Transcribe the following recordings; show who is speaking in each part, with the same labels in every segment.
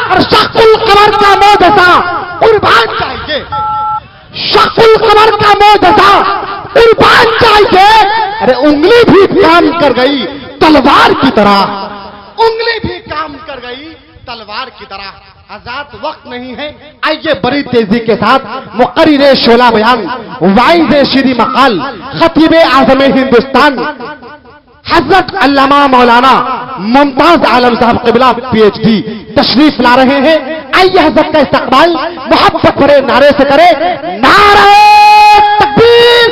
Speaker 1: और शक्कुल कमर का मोजज़ा कुर्बान चाहिए, शक्कुल कमर का मोजज़ा कुर्बान चाहिए। अरे उंगली भी काम कर गई तलवार की तरह, उंगली भी काम कर गई तलवार की तरह। आजाद वक्त नहीं है, आइए बड़ी तेजी के साथ मुकर्रिर शोला बयान, वाइज शीरी मकाल, खतीब आज़म हिंदुस्तान हजरत अल्लामा मौलाना मुमताज आलम साहब क़िबला पीएचडी तशरीफ ला रहे हैं। आइए हजरत का इस्तकबाल मोहब्बत भरे नारे से करें, नारे तकबीर।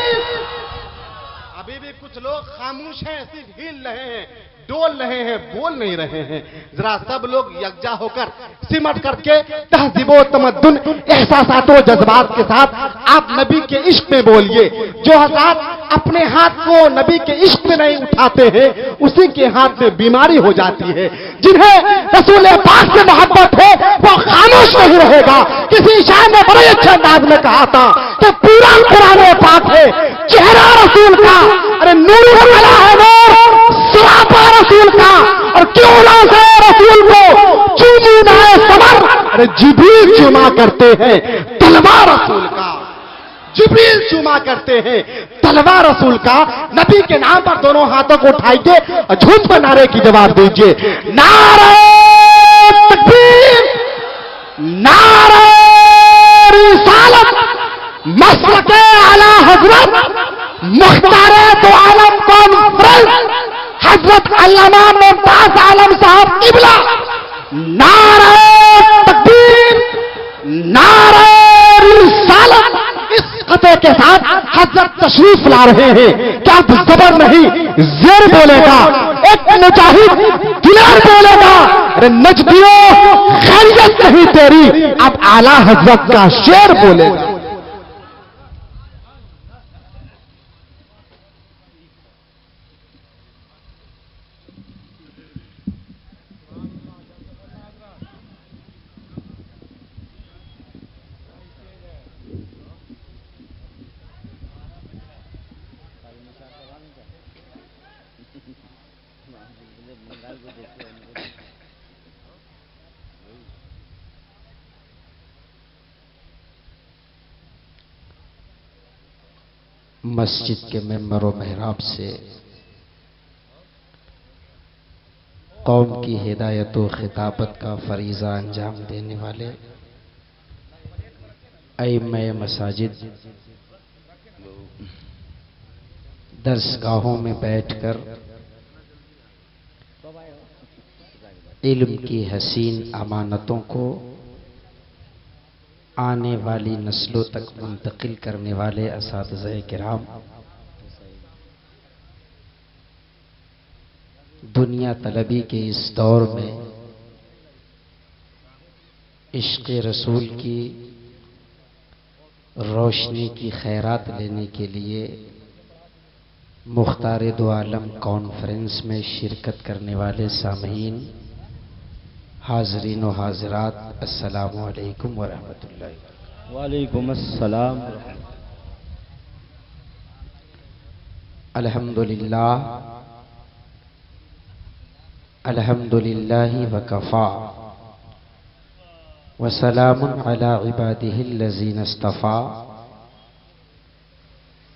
Speaker 1: अभी भी कुछ लोग खामोश हैं, सिर्फ हिल रहे हैं, डोल रहे हैं, बोल नहीं रहे हैं। जरा सब लोग यकजा होकर सिमट करके तहज़ीबो तमद्दुन एहसासातो जज्बात के साथ आप नबी के इश्क में बोलिए। जो हज़रात अपने हाथ को नबी के इश्क में नहीं उठाते हैं, उसी के हाथ में बीमारी हो जाती है। जिन्हें रसूल पाक से मोहब्बत है वो खामोश नहीं रहेगा। किसी शायर ने बड़े अच्छे अंदाज में कहा था कि पूरा कुरान पाक है चेहरा रसूल का, अरे नूर अला है नूर सरापा रसूल का, और क्यों ना से रसूल को चूमू ना सबर, अरे जिब्रील चुमा करते हैं तलवार रसूल का, जिब्रील चुमा करते हैं तलवार रसूल का। नबी के नाम पर दोनों हाथों को उठाइए और झूठ पर नारे की जवाब दीजिए, नारे तकबीर, नारे रिसालत, मसलके आला हजरत मुख्तारे दो आलम कॉन्फ्रेंस हजरत अल्लामा मुमताज आलम साहब क़िबला, नारे तकबीर, नारे रिसालत। इस कते के साथ हजरत तशरीफ ला रहे हैं। क्या जबर नहीं जेर बोलेगा, एक मुजाहिद दिलार बोलेगा, अरे नजदियों खैरियत नहीं तेरी, अब आला हजरत का शेर बोलेगा। मस्जिद के मेंबर व मेहराब से कौम की हिदायत व खिताबत का फरीज़ा अंजाम देने वाले अइम्मे मसाजिद दर्सगाहों में बैठकर इल्म की हसीन अमानतों को आने वाली नस्लों तक मुंतकिल करने वाले असातिज़े किराम, दुनिया तलबी के इस दौर में इश्क़ रसूल की रोशनी की खैरात लेने के लिए मुख्तार दो आलम कॉन्फ्रेंस में शिरकत करने वाले सामईन, हाज़रीन व हाज़िरात, अस्सलामु अलैकुम व रहमतुल्लाहि।
Speaker 2: वालेकुम अस्सलाम।
Speaker 1: अल्हम्दुलिल्लाह, अल्हम्दुलिल्लाहि व कफ़ा व सलामुन अला इबादिहिल्लज़ीना इस्तफ़ा,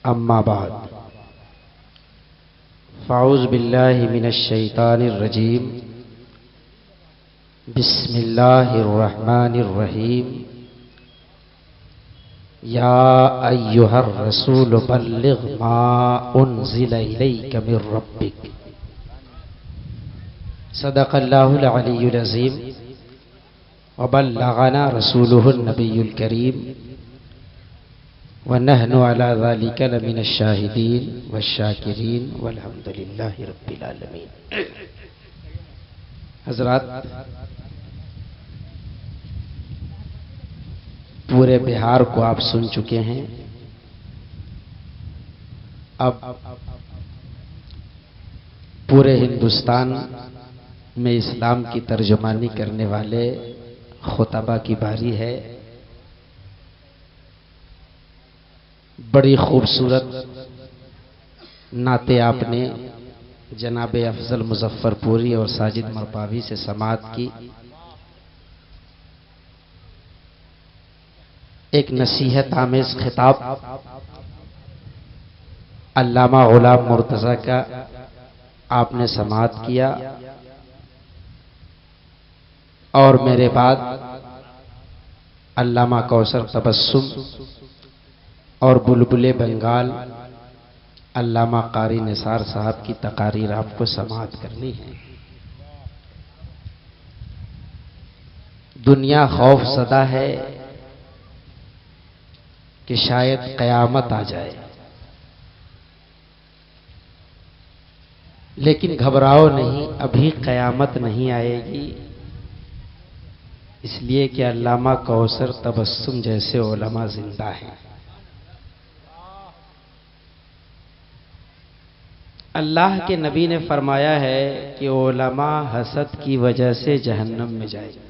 Speaker 1: अम्मा बाद, फ़अऊज़ु बिल्लाहि मिनश शैतानिर रजीम, बिस्मिल्लाहिर्रहमानिर्रहीम। या अय्युहर रसूल बल्लिग़ मा उन्ज़िला इलैका मिर रब्बिक, सदक़ल्लाहुल अलीयुल अज़ीम व बल्लग़ना रसूलुहुन नबियुल करीम व नहनु अला ज़ालिका लमिनश शाहिदीन वश्शाकिरीन वल्हम्दुलिल्लाहि रब्बिल आलमीन। हज़रात, पूरे बिहार को आप सुन चुके हैं। अब पूरे हिंदुस्तान में इस्लाम की तर्जुमानी करने वाले खुतबा की बारी है। बड़ी खूबसूरत नाते आपने जनाब अफजल मुजफ्फरपुरी और साजिद मरपावी से समाअत की।
Speaker 2: एक नसीहत आमेज खिताब अल्लामा गुलाम मुर्तज़ा का आपने समाअत किया और मेरे बाद अल्लामा कौसर तबस्सुम और बुलबुले बंगाल अल्लामा कारी निसार साहब की तकारीर आपको समाअत करनी है। दुनिया खौफ सदा है कि शायद कयामत आ जाए, लेकिन घबराओ नहीं, अभी कयामत नहीं आएगी, इसलिए कि अल्लामा कौसर तबस्सुम जैसे उलमा जिंदा हैं। अल्लाह के नबी ने फरमाया है कि उलमा हसद की वजह से जहन्नम में जाएंगे,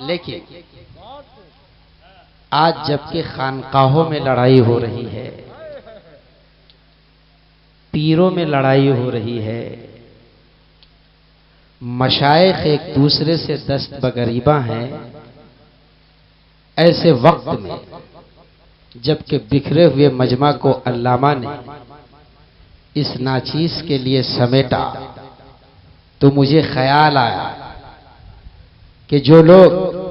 Speaker 2: लेकिन आज जबकि खानकाहों में लड़ाई हो रही है, पीरों में लड़ाई हो रही है, मशाइख एक दूसरे से दस्त बगरीबा हैं, ऐसे वक्त में जबकि बिखरे हुए मजमा को अल्लामा ने इस नाचीज के लिए समेटा, तो मुझे ख्याल आया कि जो लोग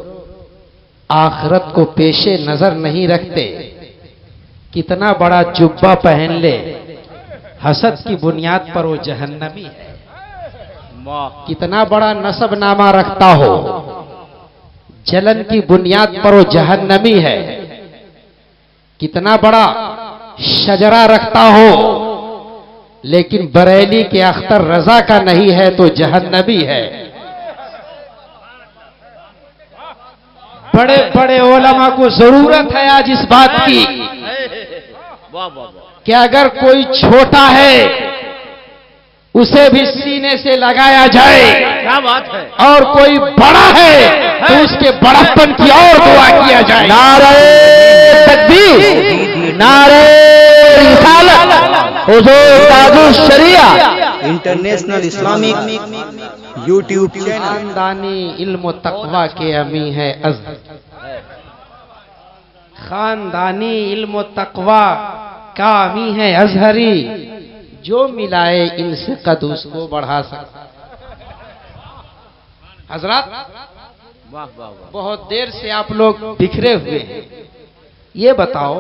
Speaker 2: आखिरत को पेशे नजर नहीं रखते, कितना बड़ा जुब्बा पहन ले, हसद की बुनियाद पर वो जहन्नमी है। कितना बड़ा नसबनामा रखता हो, जलन की बुनियाद पर वो जहन्नमी है। कितना बड़ा शजरा रखता हो, लेकिन बरेली के अख्तर रजा का नहीं है तो जहन्नमी है। बड़े बड़े उलमा को जरूरत है आज इस बात की कि अगर कोई छोटा है उसे भी सीने से लगाया जाए, क्या बात है, और कोई बड़ा है तो उसके बड़प्पन की और दुआ किया जाए। नारे तकबीर, नारे रिसालत, हुजूर ताजुल शरिया
Speaker 3: इंटरनेशनल इस्लामिक यूट्यूब चैनल।
Speaker 2: खानदानी इल्म तकवा के अमी है अज़हर, खानदानी इल्म तकवा का अमी है अज़हरी, जो मिलाए इनसे कद उसको बढ़ा सकता। हजरत बहुत देर से आप लोग बिखरे हुए हैं, ये बताओ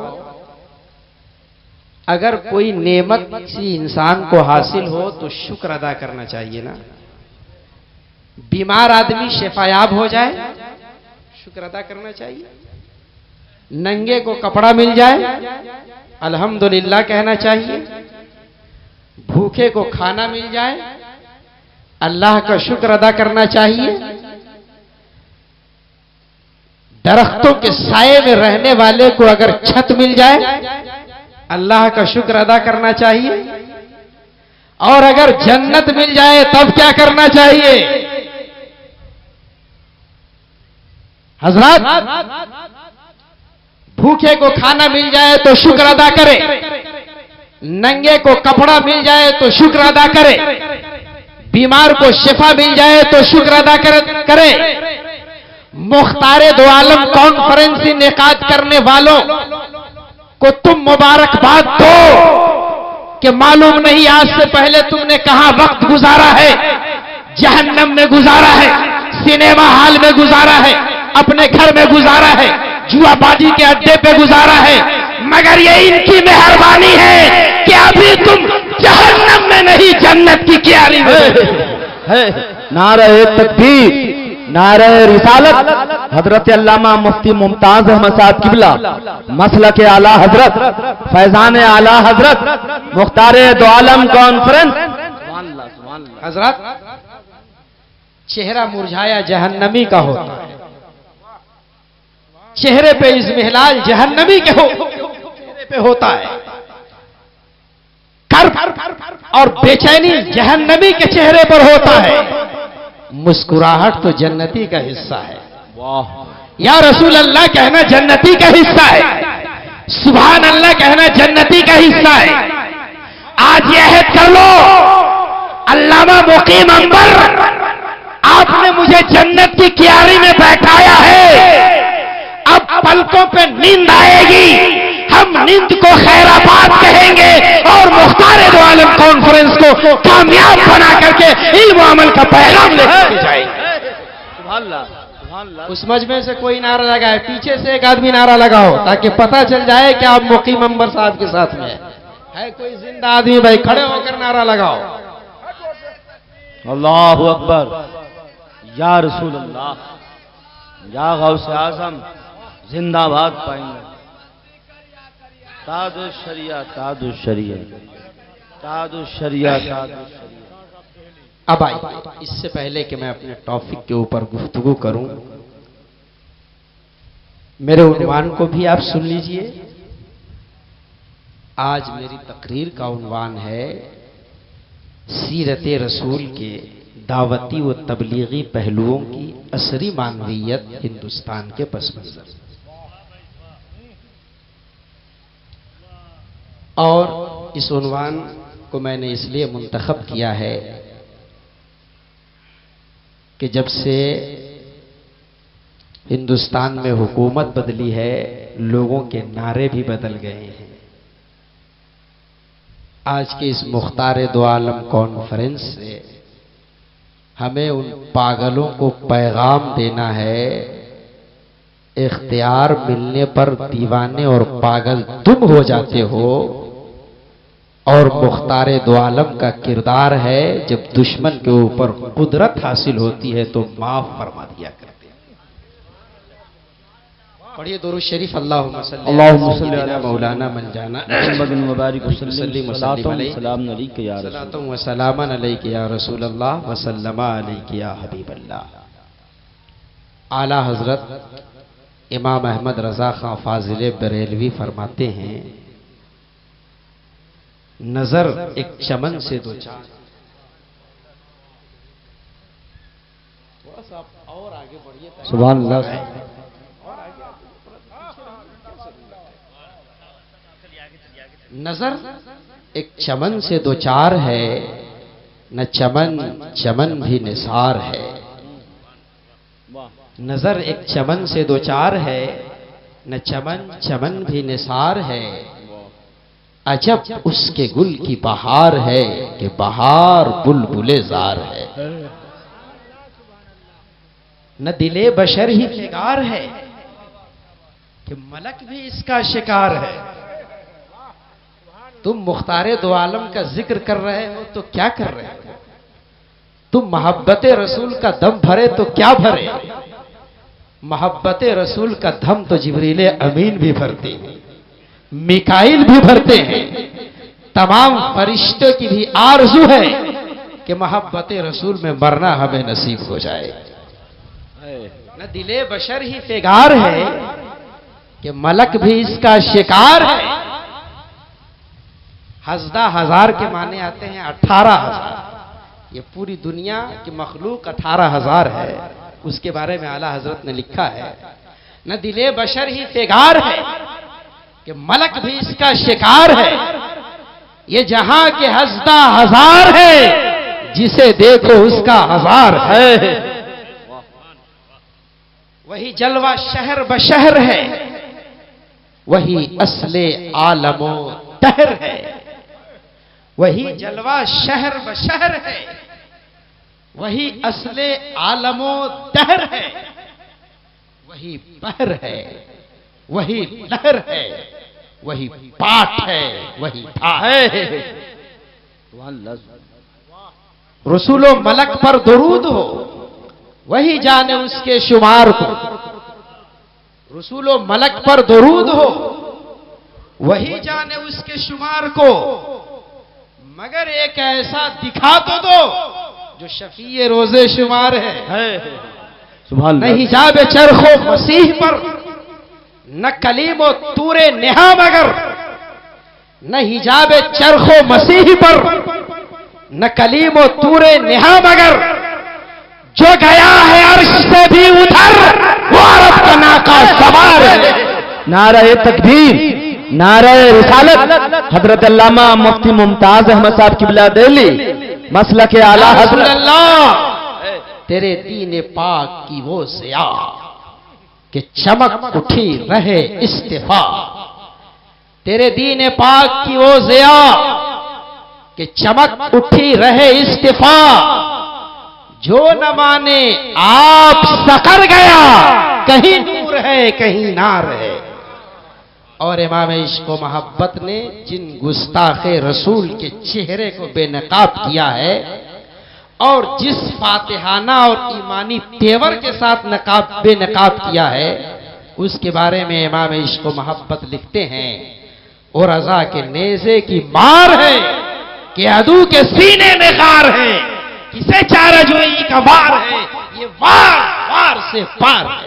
Speaker 2: अगर कोई नेमत किसी इंसान को हासिल हो तो शुक्र अदा करना चाहिए ना। बीमार आदमी शिफायाब हो जाए, शुक्र अदा करना चाहिए। नंगे को कपड़ा मिल जाए, अल्हम्दुलिल्लाह कहना चाहिए। भूखे को खाना मिल जाए, अल्लाह का शुक्र अदा करना चाहिए। दरख्तों के साए में रहने वाले को अगर छत मिल जाए, अल्लाह का शुक्र अदा करना चाहिए। और अगर जन्नत मिल जाए तब क्या करना चाहिए? हजरत, भूखे को खाना मिल जाए तो शुक्र अदा करे, नंगे को कपड़ा मिल जाए तो शुक्र अदा करे, बीमार को शिफा मिल जाए तो शुक्र अदा करे। मुख्तारे दो आलम कॉन्फ्रेंस इनेकाद करने वालों को तुम मुबारकबाद दो कि मालूम नहीं आज से पहले तुमने कहां वक्त गुजारा है। जहन्नम में गुजारा है, सिनेमा हॉल में गुजारा है, अपने घर में गुजारा है, जुआबाजी के अड्डे पे गुजारा है, मगर ये इनकी मेहरबानी है कि अभी तुम जहन्नम में नहीं जन्नत की क्यारी में है।
Speaker 3: नारे तकबीर, नारे रिसालत, हजरत अल्लामा मुफ्ती मुमताज अहमद साहब किबला, मसलक आला हजरत, फैजान आला हजरत, मुख्तारे दो आलम कॉन्फ्रेंस।
Speaker 2: हजरत, चेहरा मुरझाया जहन्नमी का होता है, चेहरे पे इज़्मिहलाल जहन्नमी के चेहरे पे होता है, कर्ब और बेचैनी जहन्नमी के चेहरे पर होता है, मुस्कुराहट तो जन्नती का हिस्सा है। या रसूल अल्लाह कहना जन्नती का हिस्सा है, सुभान अल्लाह कहना जन्नती का हिस्सा है। आज यह अहद कर लो, अल्लामा मुकीम अंबर, आपने मुझे जन्नत की क्यारी में बैठाया है, पलकों पे नींद आएगी, हम नींद को खैराबाद कहेंगे और मुख्तार दो आलम कॉन्फ्रेंस को कामयाब बना करके इल्म अमल का पैगाम लेकर जाएंगे। उस मजमे से कोई नारा लगाए, पीछे से एक आदमी नारा लगाओ ताकि पता चल जाए कि आप मुकीम अंबर साहब के साथ में है कोई जिंदा आदमी। भाई खड़े होकर नारा लगाओ।
Speaker 3: अल्लाहु अकबर, या रसूल अल्लाह, या गौसे आजम, जिंदाबाद पाएंगे। तादु शरिया, तादु शरिया, तादु शरिया, तादु शरिया।
Speaker 2: अब आइए, इससे पहले कि मैं अपने टॉपिक के ऊपर गुफ्तगू करूं, मेरे उन्वान को भी आप सुन लीजिए। आज मेरी तकरीर का उन्वान है सीरत रसूल के दावती व तबलीगी पहलुओं की असरी मानवीयत हिंदुस्तान के पस मंजर। और इस उन्वान को मैंने इसलिए मुंतखब किया है कि जब से हिंदुस्तान में हुकूमत बदली है, लोगों के नारे भी बदल गए हैं। आज के इस मुख्तार दो आलम कॉन्फ्रेंस से हमें उन पागलों को पैगाम देना है, इख्तियार मिलने पर दीवाने और पागल तुम हो जाते हो, और मुख्तार दो आलम का किरदार है जब दुश्मन के ऊपर कुदरत हासिल होती है तो माफ फरमा दिया करते हैं। पढ़िए दुरूद शरीफ, अल्लाहुम्मा सल्ली अला मौलाना मन जाना
Speaker 3: मुहम्मदिन व बारिक वसल्लम,
Speaker 2: सलाम
Speaker 3: अलैका या रसूल
Speaker 2: सलातुम व सलामन अलैका या रसूल अल्लाह व सल्लमा अलैका या हबीब अल्लाह। आला हजरत इमाम अहमद रजा खां फाजिल बरेलवी फरमाते हैं, नजर एक चमन से दो चार। थोड़ा सा और आगे बढ़िए।
Speaker 3: सुभान अल्लाह।
Speaker 2: नजर एक चमन से दो चार है, न चमन चमन भी निसार है। नजर एक चमन से दो चार है, न चमन चमन भी निसार है। अजब उसके गुल की बहार है कि बहार बुलबुले जार है। न दिले बशर ही फिगार है कि मलक भी इसका शिकार है। तुम मुख्तारे दो आलम का जिक्र कर रहे हो तो क्या कर रहे हो? तुम मोहब्बत रसूल का दम भरे तो क्या भरे? मोहब्बत रसूल का दम तो जिब्रील अमीन भी भरते हैं, मिकाइल भी भरते हैं। तमाम फरिश्तों की भी आरजू है कि मोहब्बत रसूल में मरना हमें नसीब हो जाए। न दिले बशर ही फिगार है कि मलक भी इसका शिकार है। हज़दा हजार के माने आते हैं 18,000। ये पूरी दुनिया की मखलूक 18,000 है, उसके बारे में आला हजरत ने लिखा है, न दिले बशर ही फिगार है कि मलक भी इसका शिकार है। ये जहां के हज़दा हजार है, जिसे देखो उसका हजार है। वही जलवा शहर बशहर है, वही असले आलमो दहर है। वही जलवा शहर बशहर है, वही असले आलमो दहर है। वही बहर है, वही लहर है, वही पाठ है, वही था है। रसूलो मलक पर दुरूद हो, वही जाने उसके शुमार को। रसूलो मलक पर दुरूद हो, वही जाने उसके शुमार को। मगर एक ऐसा दिखा तो दो जो शफीए रोजे शुमार है। न हिजाब चरखो मसीह पर, न कलीमो तूरे नेहा, मगर न हिजाब चरखो मसीह पर, न कलीमो तूरे नेहा, मगर जो गया है अर्श से भी उधर, वो अरब का नाका सवार है।
Speaker 3: नारे तकबीर, नारे रिसालत। हजरत अल्लामा मुफ्ती मुमताज अहमद साहब किबला दिल्ली, मसलक आला हजरत।
Speaker 2: अल्लाह तेरे दीन पाक की वो ज़िया, कि चमक उठी रहे इस्तिफा, तेरे दीन पाक की वो ज़िया कि चमक उठी रहे इस्तिफा, जो न माने आप सकर गया, कहीं नूर है कहीं नार है। और इमाम इश्क व मोहब्बत ने जिन गुस्ताखे रसूल के चेहरे को बेनकाब किया है और जिस फातिहाना और ईमानी तेवर के साथ बेनकाब किया है, उसके बारे में इमाम इश्क व मोहब्बत लिखते हैं, और रजा के नेज़े की मार है कि अदू के सीने में गार है, किसे चारजोई का वार है, ये वार वार से पार है।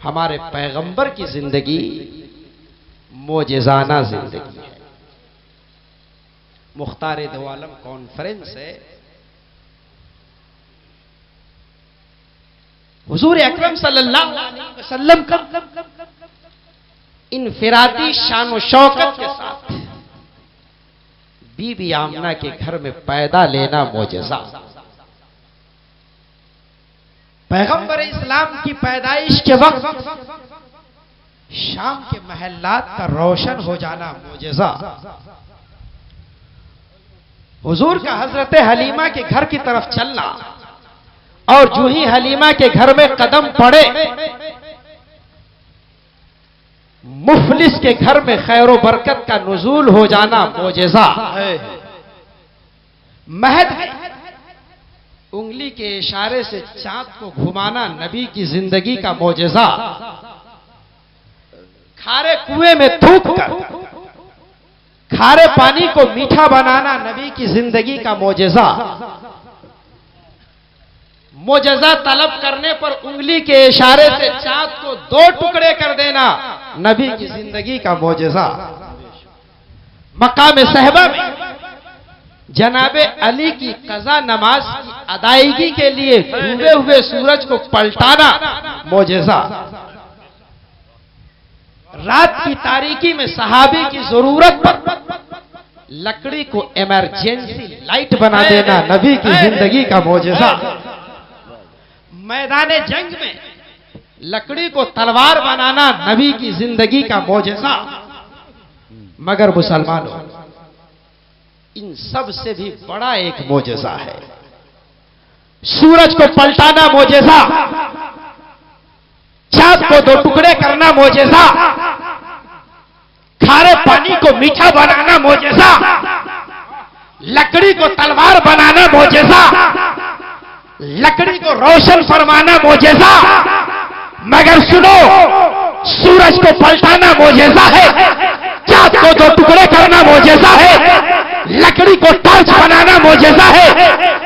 Speaker 2: हमारे पैगंबर की जिंदगी मोजेजाना जिंदगी है। मुख्तार दो आलम कॉन्फ्रेंस है, हुजूर अकरम सल्लल्लाहु अलैहि वसल्लम का इनफिरादी शान व शौकत के साथ बीबी आमना के घर में पैदा लेना मोजेजा। पैगंबर इस्लाम की पैदाइश के वक्त शाम के महल्लात का रोशन हो जाना मोजेजा। हुजूर का हजरत हलीमा के घर की तरफ चलना और जो ही हलीमा के घर में कदम पड़े, मुफलिस के घर में खैर व बरकत का नुज़ूल हो जाना मोजेजा। महज उंगली के इशारे से चांद को घुमाना नबी की जिंदगी का मोजेजा। खारे कुएं में थूक कर खारे पानी को मीठा बनाना नबी की जिंदगी का मोजेजा। मोजेजा तलब करने पर उंगली के इशारे से चांद को 2 टुकड़े कर देना नबी की जिंदगी का मोजेजा। मकाम सहबा में जनाबे अली की कज़ा नमाज की अदायगी के लिए डूबे हुए सूरज को पलटाना मोजेजा। रात की तारीकी में सहाबी की जरूरत पर लकड़ी को इमरजेंसी लाइट बना देना नबी की जिंदगी का मोजेजा। मैदान जंग में लकड़ी को तलवार बनाना नबी की जिंदगी का मोजेजा। मगर मुसलमानों, इन सब से भी बड़ा एक मोजेजा है, सूरज को पलटाना मोजेजा, चांद को 2 टुकड़े करना मोजेजा, खारे पानी को मीठा बनाना मोजेजा, लकड़ी को तलवार बनाना मोजेजा, लकड़ी को रोशन फरमाना मोजेजा। मगर सुनो, सूरज को पलटाना मोजेजा है, चांद को 2 टुकड़े करना मोजेजा है, लकड़ी को टॉर्च बनाना मोजेजा है,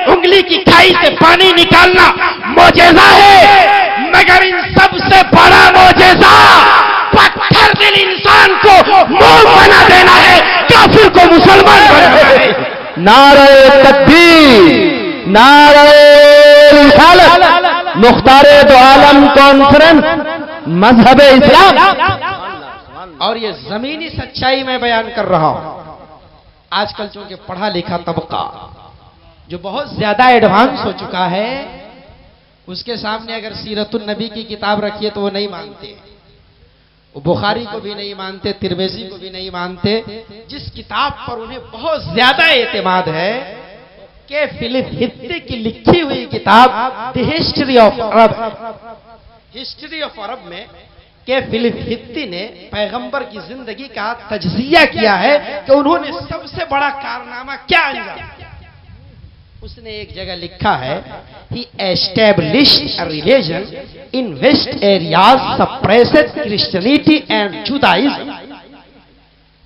Speaker 2: उंगली की खाई से पानी निकालना मोजेजा है। मगर इन सब से बड़ा मोजेजा पत्थर दिल इंसान को मोम बना देना है, काफिर को मुसलमान बनाना है।
Speaker 3: नारे तकबीर, नारे रिसालत, मुख्तारे दो आलम कॉन्फ्रेंस, मजहब इस्लाम।
Speaker 2: और ये जमीनी सच्चाई में बयान कर रहा हूं। आजकल चूंकि पढ़ा लिखा तबका जो बहुत ज्यादा एडवांस हो चुका है, उसके सामने अगर सीरतुन नबी की किताब रखिए तो वो नहीं मानते। वो बुखारी को भी नहीं मानते, तिरमिज़ी को भी नहीं मानते। जिस किताब पर उन्हें बहुत ज्यादा एतमाद है कि फिलिप हित्ती की लिखी हुई किताब the history of Arab, history of Arab में के फिलिप हित्ती ने पैगंबर की जिंदगी का तज्जिया किया है कि उन्होंने सबसे बड़ा कारनामा क्या अंजाम दिया। उसने एक जगह लिखा है, he established a religion in west areas suppressed Christianity and Judaism.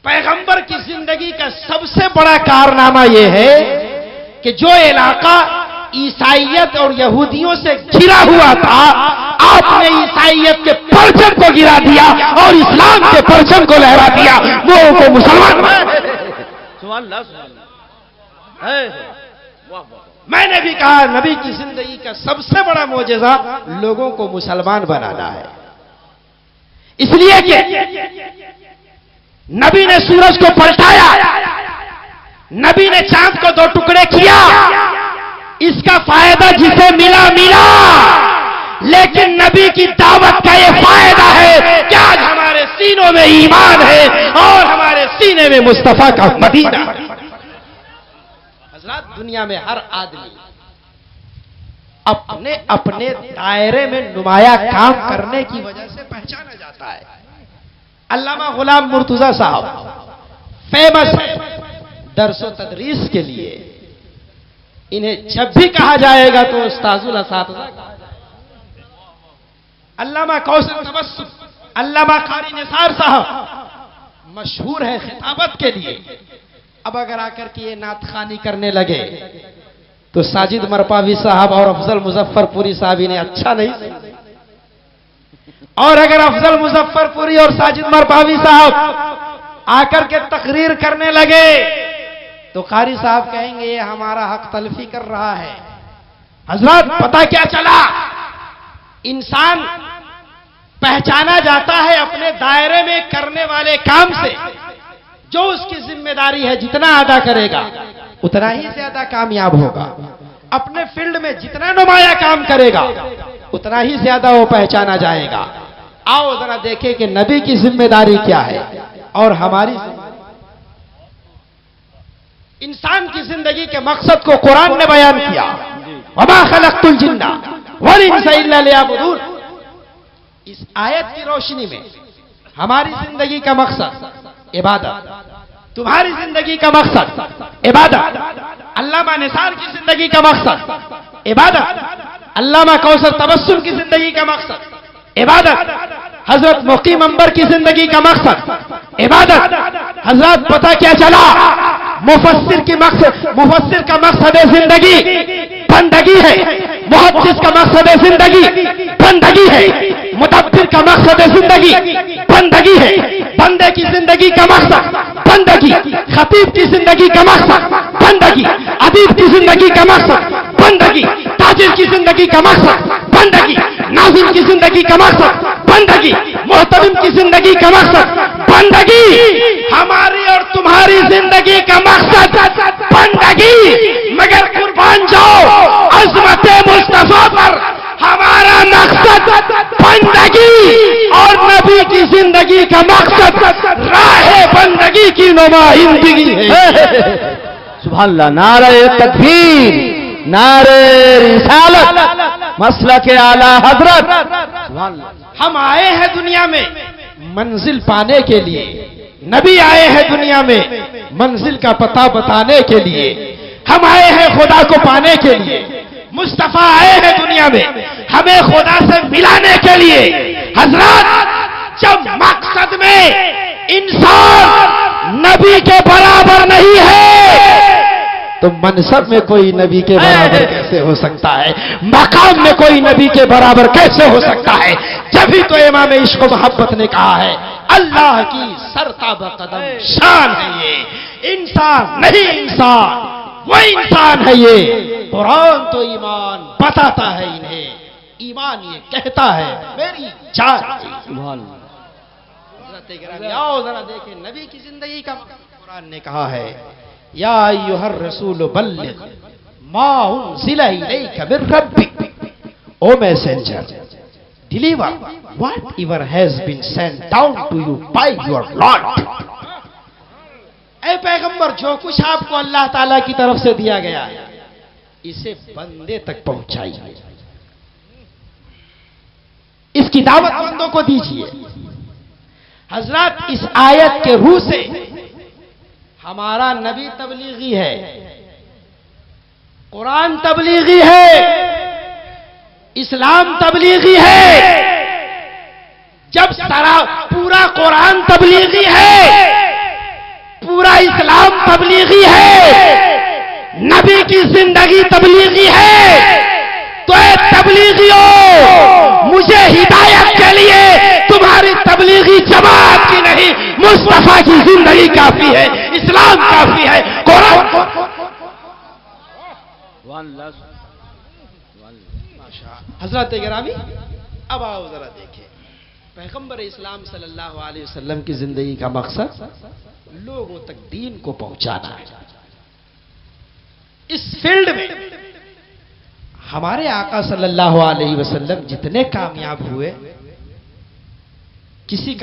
Speaker 2: पैगंबर की जिंदगी का सबसे बड़ा कारनामा यह है कि जो इलाका ईसाइयत और यहूदियों से घिरा हुआ था, आपने ईसाइयत के परचम को गिरा दिया और इस्लाम के परचम को लहरा दिया, लोगों को मुसलमान। मैंने भी कहा, नबी की जिंदगी का सबसे बड़ा मोजेजा लोगों को मुसलमान बनाना है। इसलिए कि नबी ने सूरज को पलटाया, नबी ने चांद को 2 टुकड़े किया। इसका फायदा जिसे मिला मिला, लेकिन नबी की दावत का ये फायदा है कि आज हमारे सीनों में ईमान है और हमारे सीने में मुस्तफा का मदीना है। हजरत, दुनिया में हर आदमी अपने अपने दायरे में नुमाया काम करने की वजह से पहचाना जाता है। अल्लामा गुलाम मुर्तुजा साहब फेमस है दरसो तदरीस के लिए। इन्हें जब भी कहा जाएगा तो उस्ताजुल असातिज़ा कहा जाएगा। अल्लामा कौसर तबस्सुम, अल्लामा कारी निसार साहब मशहूर है खिताबत के लिए। अब अगर आकर के ये नातखानी करने लगे तो साजिद मरपावी साहब और अफजल मुजफ्फरपुरी साहब इन्हें अच्छा नहीं समझेंगे। और अगर अफजल मुजफ्फरपुरी और साजिद मरपावी साहब आकर के तकरीर करने लगे तो कारी साहब कहेंगे ये हमारा हक तलफी कर रहा है। हजरत, पता क्या चला, इंसान पहचाना जाता है अपने दायरे में करने वाले काम से। जो उसकी जिम्मेदारी है जितना अदा करेगा उतना ही ज्यादा कामयाब होगा। अपने फील्ड में जितना नुमाया काम करेगा उतना ही ज्यादा वो पहचाना जाएगा। आओ जरा देखें कि नबी की जिम्मेदारी क्या है और हमारी। इंसान की जिंदगी के मकसद को कुरान ने बयान किया, वमा खलक़तुल जिन्ना वल इंसा इल्ला लियअबुदून। इस आयत की रोशनी में हमारी जिंदगी का मकसद इबादत, तुम्हारी जिंदगी का मकसद इबादत, अल्लामा निसार की जिंदगी का मकसद इबादत, अल्लामा कौसर तबस्सुम की जिंदगी का मकसद इबादत, हजरत मुकीम अंबर की जिंदगी का मकसद इबादत। हजरत, पता क्या चला, मुफस्सिर का मकसद जिंदगी बंदगी है, मुहद्दिस का मकसद जिंदगी बंदगी है, मुदब्बिर का मकसद जिंदगी बंदगी है, बंदे की जिंदगी का मकसद बंदगी, खतीब की जिंदगी का मकसद बंदगी, अदीब की जिंदगी का मकसद बंदगी, ताजिर की जिंदगी का मकसद बंदगी, नाज़िम की जिंदगी का मकसद बंदगी, मोहतरम की जिंदगी का मकसद बंदगी। हमारी और तुम्हारी जिंदगी का मकसद बंदगी। मगर कुर्बान जाओ अज़मत मुस्तफा पर, हमारा मकसद बंदगी और नबी की जिंदगी का मकसद राह बंदगी की नुमाइंदगी है।
Speaker 3: सुभान अल्लाह। नारे तकबीर, नारे रिसालत, मसलक आला हजरत। सुभान अल्लाह।
Speaker 2: हम आए हैं दुनिया में मंजिल पाने के लिए, नबी आए हैं दुनिया में मंजिल का पता बताने के लिए। हम आए हैं खुदा को पाने के लिए, मुस्तफा आए हैं दुनिया में हमें खुदा से मिलाने के लिए। हजरत, जब मकसद में इंसान नबी के बराबर नहीं है तो मनसब में कोई नबी के बराबर कैसे हो सकता है, मकाम में कोई नबी के बराबर कैसे हो सकता है। जब ही तो इमाम इश्क मोहब्बत ने कहा है अल्लाह की सरताब कदम शान है ये, इंसान नहीं इंसान वो इंसान है ये। कुरान तो ईमान बताता है इन्हें, ईमान ये कहता है मेरी जान। आओ जरा देखें नबी की जिंदगी का। कुरान ने कहा है या अय्युहर रसूल बल्लिग मा उनज़िला इलैका मिर रब्बिक, O messenger deliver whatever has been sent down to you by your lord. ऐ पैगंबर, जो कुछ आपको अल्लाह ताला की तरफ से दिया गया है इसे बंदे तक पहुंचाइए, इसकी दावत बंदों को दीजिए। हजरत, इस आयत के रूह से हमारा नबी तबलीगी है, कुरान तबलीगी है, इस्लाम तबलीगी है। जब सारा पूरा कुरान तबलीगी है, पूरा इस्लाम तबलीगी है, नबी की जिंदगी तबलीगी है, तो ए तबलीगियों, मुझे हिदायत के लिए तुम्हारी तबलीगी जमात की नहीं, मुस्तफा की जिंदगी काफी है, इस्लाम काफी है, कुरान। हजरत गिरामी, अब आओ जरा देखें पैगंबर इस्लाम सल्लल्लाहु अलैहि वसल्लम की जिंदगी का मकसद लोगों तक दीन को पहुंचाना है। इस फील्ड में हमारे आका सल्लल्लाहु अलैहि वसल्लम जितने कामयाब हुए, किसी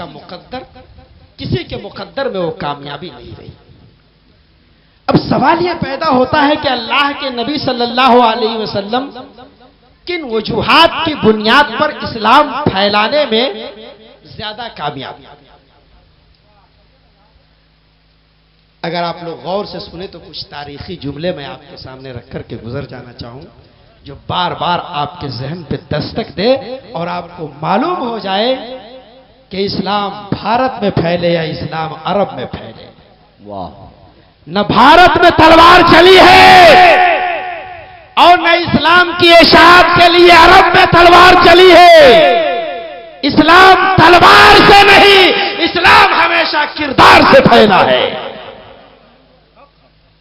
Speaker 2: के मुकद्दर में वो कामयाबी नहीं रही। अब सवाल यह पैदा होता है कि अल्लाह के नबी सल्लल्लाहु अलैहि वसल्लम किन वजूहात की बुनियाद पर इस्लाम फैलाने में ज्यादा कामयाब। अगर आप लोग गौर से सुने तो कुछ तारीखी जुमले मैं आपके सामने रख करके गुजर जाना चाहूं, जो बार बार आपके जहन पे दस्तक दे और आपको मालूम हो जाए कि इस्लाम भारत में फैले या इस्लाम अरब में फैले।
Speaker 3: वाह।
Speaker 2: न भारत में तलवार चली है और न इस्लाम की इशाअत के लिए अरब में तलवार चली है। इस्लाम तलवार से नहीं, इस्लाम हमेशा किरदार से फैला है।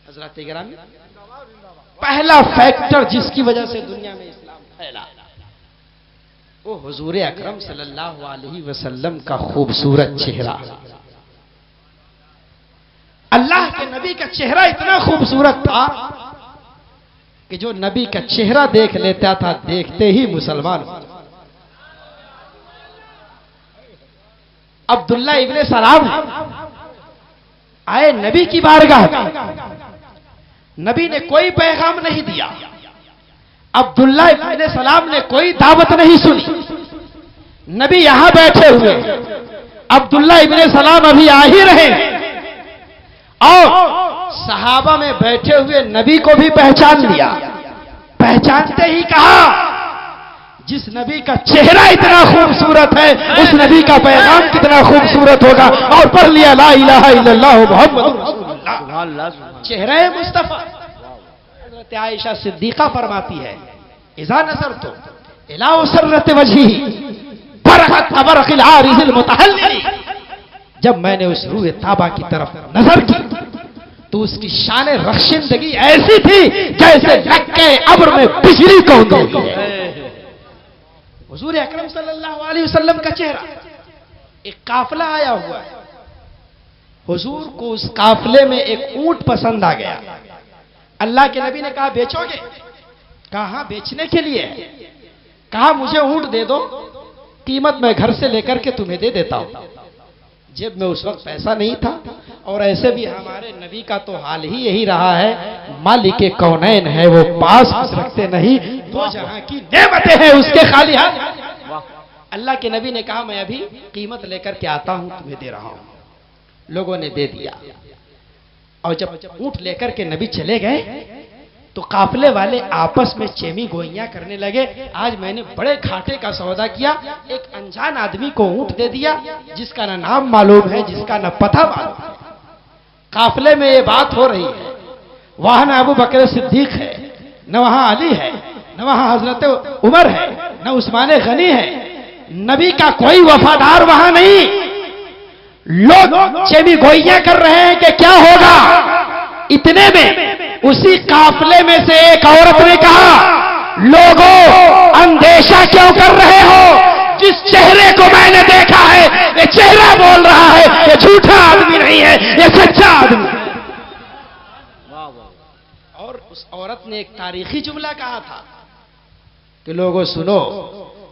Speaker 2: हज़रात गिरामी, पहला फैक्टर जिसकी वजह से दुनिया में इस्लाम फैला वो हुजूर अकरम सल्लल्लाहु अलैहि वसल्लम का खूबसूरत चेहरा। अल्लाह के नबी का चेहरा इतना खूबसूरत था कि जो नबी का चेहरा देख लेता था देखते ही मुसलमान। अब्दुल्ला इब्ने सलाम आए नबी की बारगाह में, नबी ने कोई पैगाम नहीं दिया, अब्दुल्ला इब्ने सलाम ने कोई दावत नहीं सुनी। नबी यहां बैठे हुए, अब्दुल्ला इब्ने सलाम अभी आ ही रहे और सहाबा में बैठे हुए नबी को भी पहचान लिया। पहचानते ही कहा, जिस नबी का चेहरा इतना खूबसूरत है उस नबी का पैगाम कितना खूबसूरत होगा, और पढ़ लिया ला इलाहा इल्लल्लाह मुहम्मदुर रसूलुल्लाह। चेहरे मुस्तफा। हज़रत आयशा सिद्दीका फरमाती है, इज़ा नज़रतु इला उसरत वजही बरक़त तबरक़िल आरिज़िल मुतहल्लिली। जब मैंने उस रूह ताबा की तरफ नजर की तो उसकी शान रख्शिंदगी ऐसी थी जैसे लक्के अब्र में बिजली कौंधती है। हुजूर अकरम सल्लल्लाहु अलैहि वसल्लम का चेहरा। एक काफिला आया हुआ है, हुजूर को उस काफिले में एक ऊंट पसंद आ गया। अल्लाह के नबी ने कहा बेचोगे? कहा हाँ बेचने के लिए। कहा मुझे ऊंट दे दो, कीमत मैं घर से लेकर के तुम्हें दे देता हूं। जेब में उस वक्त पैसा नहीं था और ऐसे भी हमारे नबी का तो हाल ही यही रहा है, मालिक कौनैन है वो पास रखते नहीं, दो जहां की नेमतें हैं उसके खाली हाथ। अल्लाह के नबी ने कहा मैं अभी कीमत लेकर के आता हूं, तुम्हें दे रहा हूं। लोगों ने दे दिया और जब ऊंट लेकर के नबी चले गए तो काफिले वाले आपस में चेमी गोइयां करने लगे, आज मैंने बड़े घाटे का सौदा किया, एक अनजान आदमी को ऊंट दे दिया जिसका ना नाम मालूम है, जिसका ना पता मालूम है। काफिले में ये बात हो रही है, वहां न अबू बकर सिद्दीक है, न वहां अली है, न वहां हजरत उमर है, न उस्मान गनी है, नबी का कोई वफादार वहां नहीं। लोग चेमी गोइयां कर रहे हैं कि क्या होगा। इतने में उसी काफिले में से एक औरत ने कहा, लोगों अंदेशा क्यों कर रहे हो, जिस चेहरे को मैंने देखा है ये चेहरा बोल रहा है, ये झूठा आदमी नहीं है, ये सच्चा आदमी है। और उस औरत ने एक तारीखी जुमला कहा था कि लोगों सुनो,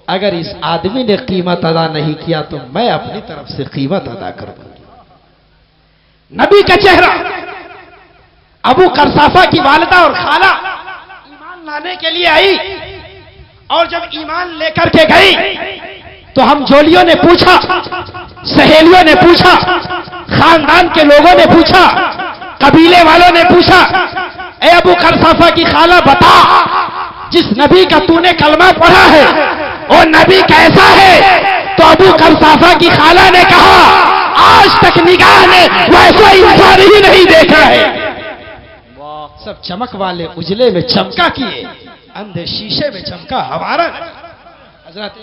Speaker 2: अगर इस आदमी ने कीमत अदा नहीं किया तो मैं अपनी तरफ से कीमत अदा करूंगी। नबी का चेहरा। अबू करसाफा की वालिदा और खाला ईमान लाने के लिए आई और जब ईमान लेकर के गई तो हम जोलियों ने पूछा, सहेलियों ने पूछा, खानदान के लोगों ने पूछा, कबीले वालों ने पूछा, ए अबू करसाफा की खाला बता, जिस नबी का तूने कलमा पढ़ा है वो नबी कैसा है? तो अबू करसाफा की खाला ने कहा, आज तक निगाह ने वैसा इंसान ही नहीं देखा है। सब चमक वाले उजले में चमका किए, अंधे शीशे में चमका हमारा। हजरत,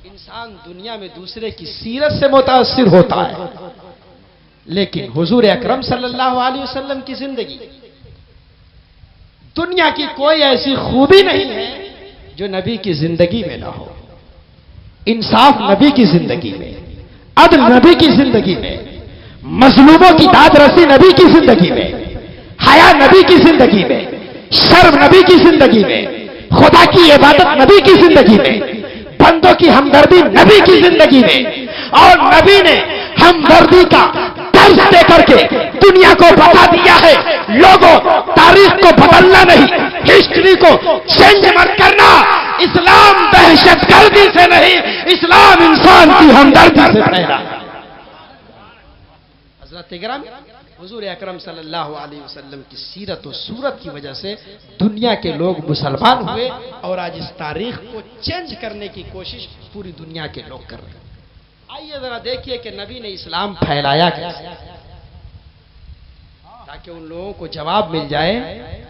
Speaker 2: इंसान दुनिया में दूसरे की सीरत से मुतासिर होता है, लेकिन हुजूर अकरम सल्लल्लाहु अलैहि वसल्लम की जिंदगी, दुनिया की कोई ऐसी खूबी नहीं है जो नबी की जिंदगी में ना हो। इंसाफ नबी की जिंदगी में, अदल नबी की जिंदगी में, मजलूमों की दाद रसी नबी की जिंदगी में, हया नबी की जिंदगी में, शर्म नबी की जिंदगी में,
Speaker 1: खुदा की इबादत नबी की जिंदगी में, बंदों की हमदर्दी नबी की जिंदगी में, और नबी ने हमदर्दी का दर्ज दे करके दुनिया को बता दिया है, लोगों तारीख को बदलना नहीं, हिस्ट्री को चेंज मत करना। इस्लाम दहशतगर्दी से नहीं, इस्लाम इंसान की हमदर्दी से फैला।
Speaker 2: हजरत इकराम हुजूर अकरम सल्लल्लाहु अलैहि वसल्लम की सीरत और सूरत की वजह से दुनिया के लोग मुसलमान हुए, और आज इस तारीख को चेंज करने की कोशिश पूरी दुनिया के लोग कर रहे हैं। आइए जरा देखिए कि नबी ने इस्लाम फैलाया कैसे, ताकि उन लोगों को जवाब मिल जाए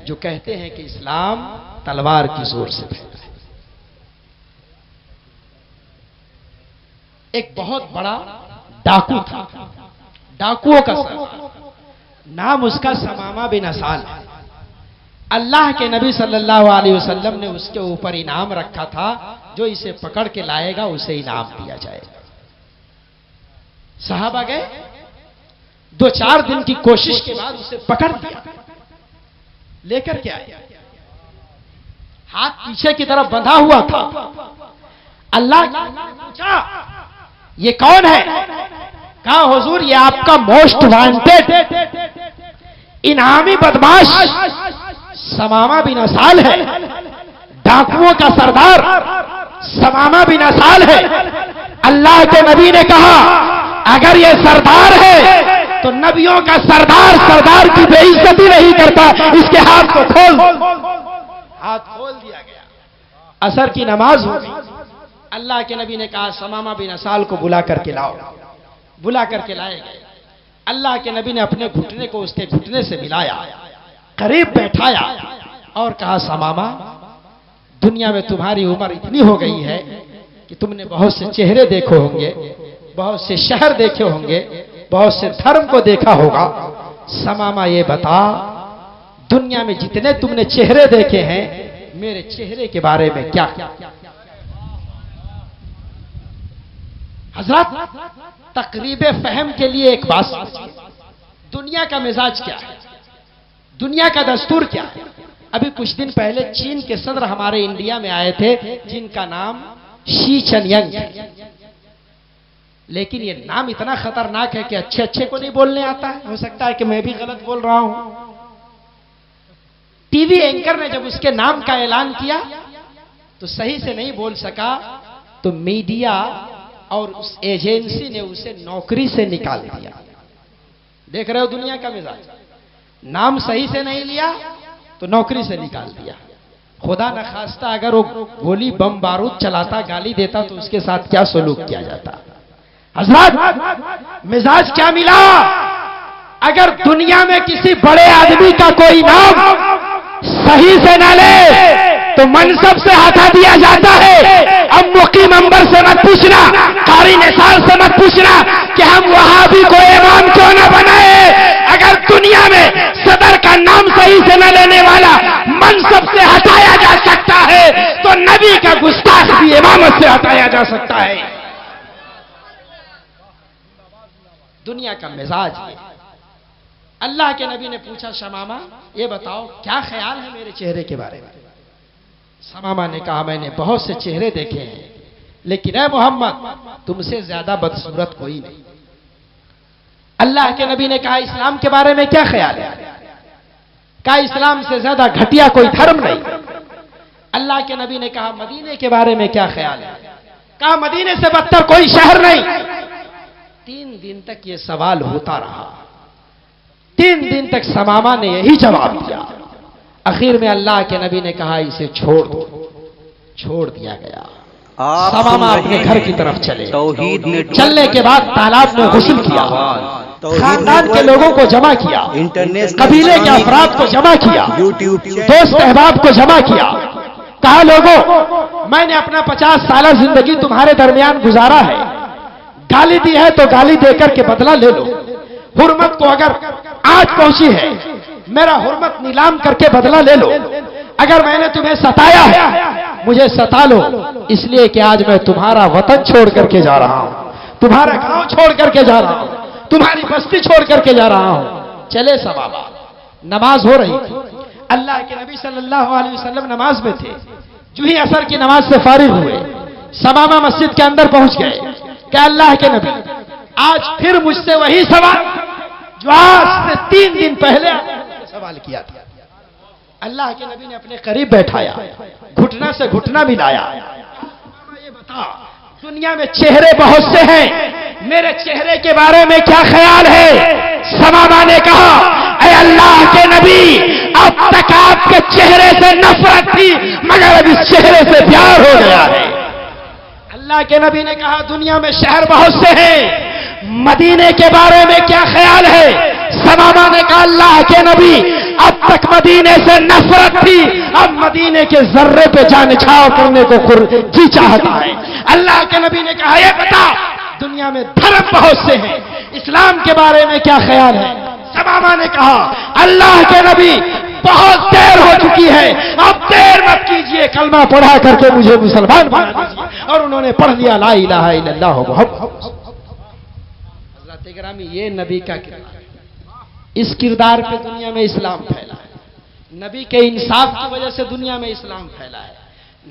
Speaker 2: जो कहते हैं कि इस्लाम तलवार की जोर से फैला है। एक बहुत बड़ा डाकू था, डाकुओं का सरदार, नाम उसका समामा बिन असाल है। अल्लाह के नबी सल्लल्लाहु अलैहि वसल्लम ने उसके ऊपर इनाम रखा था, जो इसे पकड़ के लाएगा उसे इनाम दिया जाएगा। सहाबा गए, 2-4 दिन की कोशिश के बाद उसे पकड़ दिया, लेकर के आए, हाथ पीछे की तरफ बंधा हुआ था। अल्लाह पूछा ये कौन है? कहा हुजूर ये आपका मोस्ट वांटेड इनामी बदमाश समामा बिन असाल है, डाकुओं का सरदार समामा बिन असाल है। अल्लाह के नबी ने कहा अगर ये सरदार है तो नबियों का सरदार सरदार की बेइज्जती नहीं करता, इसके हाथ को खोल। हाथ खोल दिया गया, असर की नमाज हो गई। अल्लाह के नबी ने कहा समामा बिन असाल को बुला करके लाओ। बुला करके लाए गए। अल्लाह के नबी ने अपने घुटने को उसके घुटने से मिलाया, करीब बैठाया और कहा समामा, दुनिया में तुम्हारी उम्र इतनी हो गई है कि तुमने बहुत से चेहरे देखे होंगे, बहुत से शहर देखे होंगे, बहुत से धर्म को देखा होगा। समामा ये बता, दुनिया में जितने तुमने चेहरे देखे हैं, मेरे चेहरे के बारे में क्या? हजरत तकरीब फहम के लिए एक बात, दुनिया का मिजाज क्या है, दुनिया का दस्तूर क्या है। अभी कुछ दिन पहले चीन के सदर हमारे इंडिया में आए थे, जिनका नाम शी चनयंग है। लेकिन ये नाम इतना खतरनाक है कि अच्छे अच्छे को नहीं बोलने आता है। हो सकता है कि मैं भी गलत बोल रहा हूं। टीवी एंकर ने जब उसके नाम का ऐलान किया तो सही से नहीं बोल सका, तो मीडिया और उस एजेंसी ने उसे नौकरी से निकाल दिया। देख रहे हो दुनिया का मिजाज, नाम सही से नहीं लिया तो नौकरी से निकाल दिया। खुदा न खास्ता अगर वो गोली बम बारूद चलाता, गाली देता, तो उसके साथ क्या सलूक किया जाता। हजरत मिजाज क्या मिला? अगर दुनिया में किसी बड़े आदमी का कोई नाम सही से न ले तो मनसब से हटा दिया जाता है। अब मुकी मंबर से मत पूछना, कारी निसार से मत पूछना कि हम वहाबी को इमाम क्यों न बनाए। अगर दुनिया में सदर का नाम सही से न लेने वाला मनसब से हटाया जा सकता है, तो नबी का गुस्ताख भी इमामत से हटाया जा सकता है। दुनिया का मिजाज है। अल्लाह के नबी ने पूछा, शमामा ये बताओ क्या ख्याल है मेरे चेहरे के बारे में? समामा ने कहा, मैंने बहुत से चेहरे देखे हैं, लेकिन ऐ मोहम्मद तुमसे ज्यादा बदसूरत कोई नहीं। अल्लाह के नबी ने कहा, इस्लाम के बारे में क्या ख्याल है? कहा, इस्लाम से ज्यादा घटिया कोई धर्म नहीं। अल्लाह के नबी ने कहा, मदीने के बारे में क्या ख्याल है? कहा, मदीने से बदतर कोई शहर नहीं। 3 दिन तक ये सवाल होता रहा। 3 दिन तक समामा ने यही जवाब दिया। आखिर में अल्लाह के नबी ने कहा, इसे छोड़ दो। छोड़ दिया गया। समामा अपने घर की तरफ चले। चलने के बाद तालाब में गुस्ल किया, खानदान के लोगों को जमा किया, कबीले के अफराद को जमा किया, दोस्त अहबाब को जमा किया। कहा, लोगों मैंने अपना 50 साल जिंदगी तुम्हारे दरमियान गुजारा है, गाली दी है तो गाली देकर के बदला ले लो। हुर्मत को अगर आज पहुंची है, मेरा हुर्मत नीलाम करके बदला ले लो। अगर मैंने तुम्हें सताया है, मुझे सता लो, इसलिए कि आज मैं तुम्हारा वतन छोड़ करके जा रहा हूं, तुम्हारा गांव छोड़ करके जा रहा हूं, तुम्हारी बस्ती छोड़ करके जा रहा हूं। चले सवाबा, नमाज हो रही थी। अल्लाह के नबी सल्लल्लाहु अलैहि वसल्लम नमाज में थे। जो ही असर की नमाज से फारिग हुए, समामा मस्जिद के अंदर पहुंच गए कि अल्लाह के नबी, आज फिर मुझसे वही सवाल जो आज से 3 दिन पहले आपने सवाल किया था। अल्लाह के नबी ने अपने करीब बैठाया, घुटना से घुटना मिलाया। ये बता, दुनिया में चेहरे बहुत से हैं, मेरे चेहरे के बारे में क्या ख्याल है? समामा ने कहा, ऐ अल्लाह के नबी, अब तक आपके चेहरे से नफरत थी, मगर अब इस चेहरे से प्यार हो गया है। अल्लाह के नबी ने कहा, दुनिया में शहर बहुत से हैं, मदीने के बारे में क्या ख्याल है? समामा ने कहा, अल्लाह के नबी, अब तक मदीने से नफरत थी, अब मदीने के जर्रे पे जान छाव करने को जी चाहता है। अल्लाह के नबी ने कहा, ये बता, दुनिया में धर्म बहुत से हैं, इस्लाम के बारे में क्या ख्याल है? समामा ने कहा, अल्लाह के नबी, बहुत देर हो चुकी है, अब देर मत कीजिए, कलमा पढ़ा करके मुझे मुसलमान बना दीजिए। और उन्होंने पढ़ लिया ला इलाहा इल्लल्लाह मुहम्मद। हज़रत गिरामी, ये नबी का किरदार, इस किरदार पे दुनिया में इस्लाम फैला है। नबी के इंसाफ की वजह से दुनिया में इस्लाम फैला है,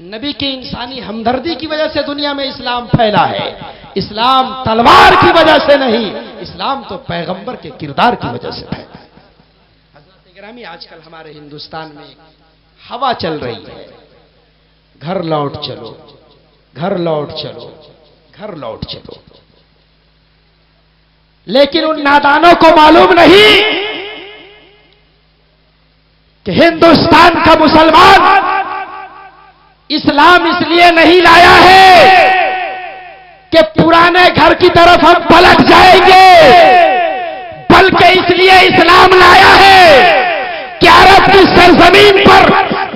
Speaker 2: नबी की इंसानी हमदर्दी की वजह से दुनिया में इस्लाम फैला है। इस्लाम तलवार की वजह से नहीं, इस्लाम तो पैगंबर के किरदार की वजह से फैला है। हज़रत गिरामी, आजकल हमारे हिंदुस्तान में हवा चल रही है, घर लौट चलो, घर लौट चलो, घर लौट चलो। लेकिन उन नादानों को मालूम नहीं कि हिंदुस्तान का मुसलमान इस्लाम इसलिए नहीं लाया है कि पुराने घर की तरफ हम पलट जाएंगे, बल्कि इसलिए इस्लाम लाया है कि अरब की सरजमीन पर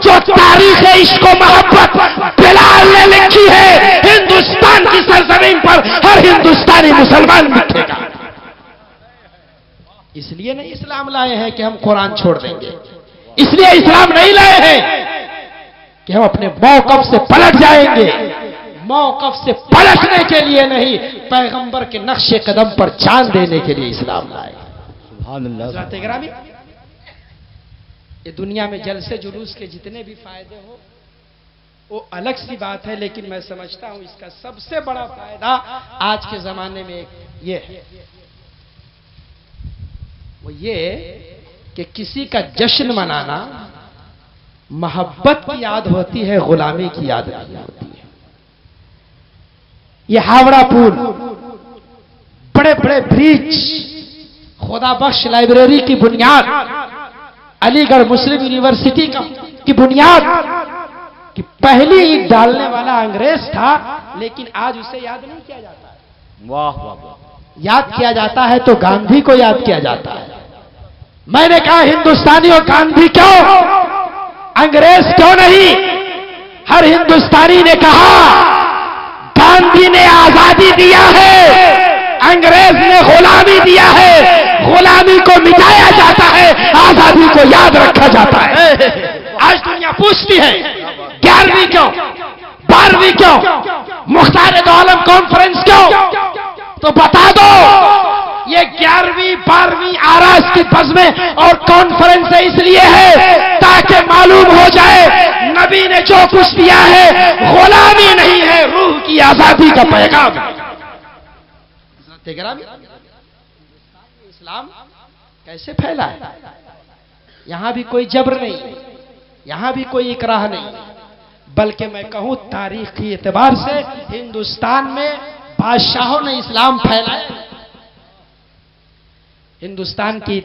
Speaker 2: जो तारीख इश्क व मोहब्बत बिलाल ने लिखी है, हिंदुस्तान की सरजमीन पर हर हिंदुस्तानी मुसलमान लिखेगा। इसलिए नहीं इस्लाम लाए हैं कि हम कुरान छोड़ देंगे, इसलिए इस्लाम नहीं लाए हैं कि हम अपने मौकफ से पलट जाएंगे। मौकफ से पलटने के लिए नहीं, पैगंबर के नक्शे कदम पर जान देने के लिए इस्लाम लाए। सुभान अल्लाह। ये दुनिया में जलसे जुलूस के जितने भी फायदे हो वो अलग सी बात है, लेकिन मैं समझता हूं इसका सबसे बड़ा फायदा आज के जमाने में ये है, वो ये कि किसी का जश्न मनाना मोहब्बत की याद होती है, गुलामी की याद नहीं होती है। ये हावड़ा पुल, बड़े बड़े ब्रिज, खुदा बख्श लाइब्रेरी की बुनियाद, अलीगढ़ मुस्लिम यूनिवर्सिटी की बुनियाद, कि पहली ईंट डालने वाला अंग्रेज था, लेकिन आज उसे याद नहीं किया जाता है। वाह वाह वाह। याद किया जाता है तो गांधी को याद किया जाता है। मैंने कहा, हिंदुस्तानियों, गांधी क्यों, अंग्रेज क्यों नहीं? हर हिंदुस्तानी ने कहा, गांधी ने आजादी दिया है, अंग्रेज ने गुलामी दिया है। गुलामी को मिटाया जाता है, आजादी को याद रखा जाता है। आज दुनिया पूछती है, 11वीं क्यों, 12वीं क्यों, मुख्तार दो आलम कॉन्फ्रेंस क्यों? तो बता दो, ये 11वीं 12वीं आरास की बज़्में और कॉन्फ्रेंस इसलिए है ताकि मालूम हो जाए नबी ने जो कुछ दिया है गुलामी नहीं है, रूह की आजादी का पैगाम। इस्लाम कैसे फैला है? यहां भी कोई जबर नहीं, यहां भी कोई इकराह नहीं, बल्कि मैं कहूं तारीखी एतबार से हिंदुस्तान में बादशाहों ने इस्लाम फैलाया। हिंदुस्तान की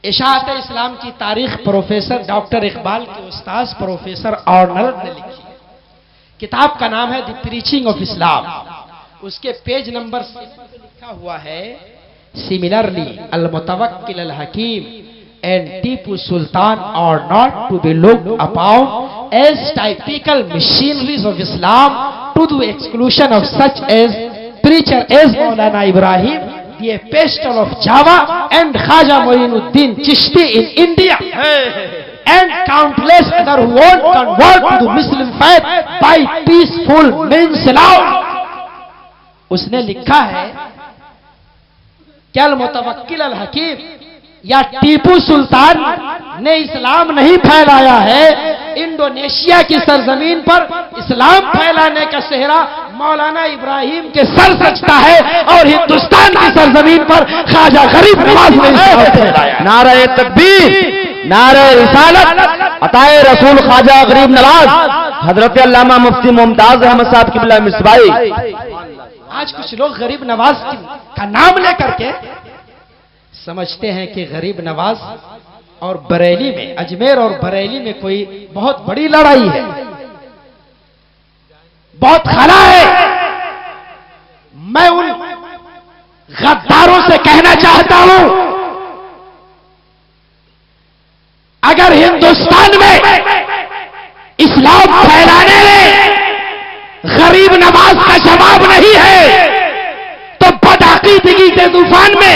Speaker 2: इशाअत इस्लाम की तारीख प्रोफेसर डॉक्टर इकबाल के उस्ताद प्रोफेसर आर्नल्ड ने लिखी है। किताब का नाम है द प्रीचिंग ऑफ इस्लाम। उसके पेज नंबर 7 पे लिखा हुआ है, similarly Al Mutawakkil Al Hakim and Tipu Sultan are not to be looked upon as typical machineries of Islam to the exclusion of such as preacher as Maulana Ibrahim the apostle of Java and Khaja Moinuddin Chishti in India and countless other who won't convert to the Muslim faith by peaceful means alone। उसने लिखा है, क्या मुतवक्किल Al हकीम या टीपू सुल्तान ने इस्लाम नहीं फैलाया है। Indonesia की सरजमीन पर इस्लाम फैलाने का सेहरा मौलाना इब्राहिम के सर सजता है और हिंदुस्तान की सरजमीन पर ख्वाजा गरीब नवाज ने इस्लाम फैलाया।
Speaker 3: नारे तकबीर, नारे रिसालत, अताए रसूल ख्वाजा गरीब नवाज हजरत अल्लामा मुफ्ती मुमताज अहमद साहब किबला मिसबाई।
Speaker 2: आज कुछ लोग गरीब नवाज का नाम लेकर के समझते हैं कि गरीब नवाज और बरेली में, अजमेर और बरेली में कोई बहुत बड़ी लड़ाई है, बहुत खला है। मैं उन गद्दारों से कहना चाहता हूं, अगर हिंदुस्तान में इस्लाम फैलाने में गरीब नवाज का जवाब नहीं है तो बदअकीदगी के तूफान में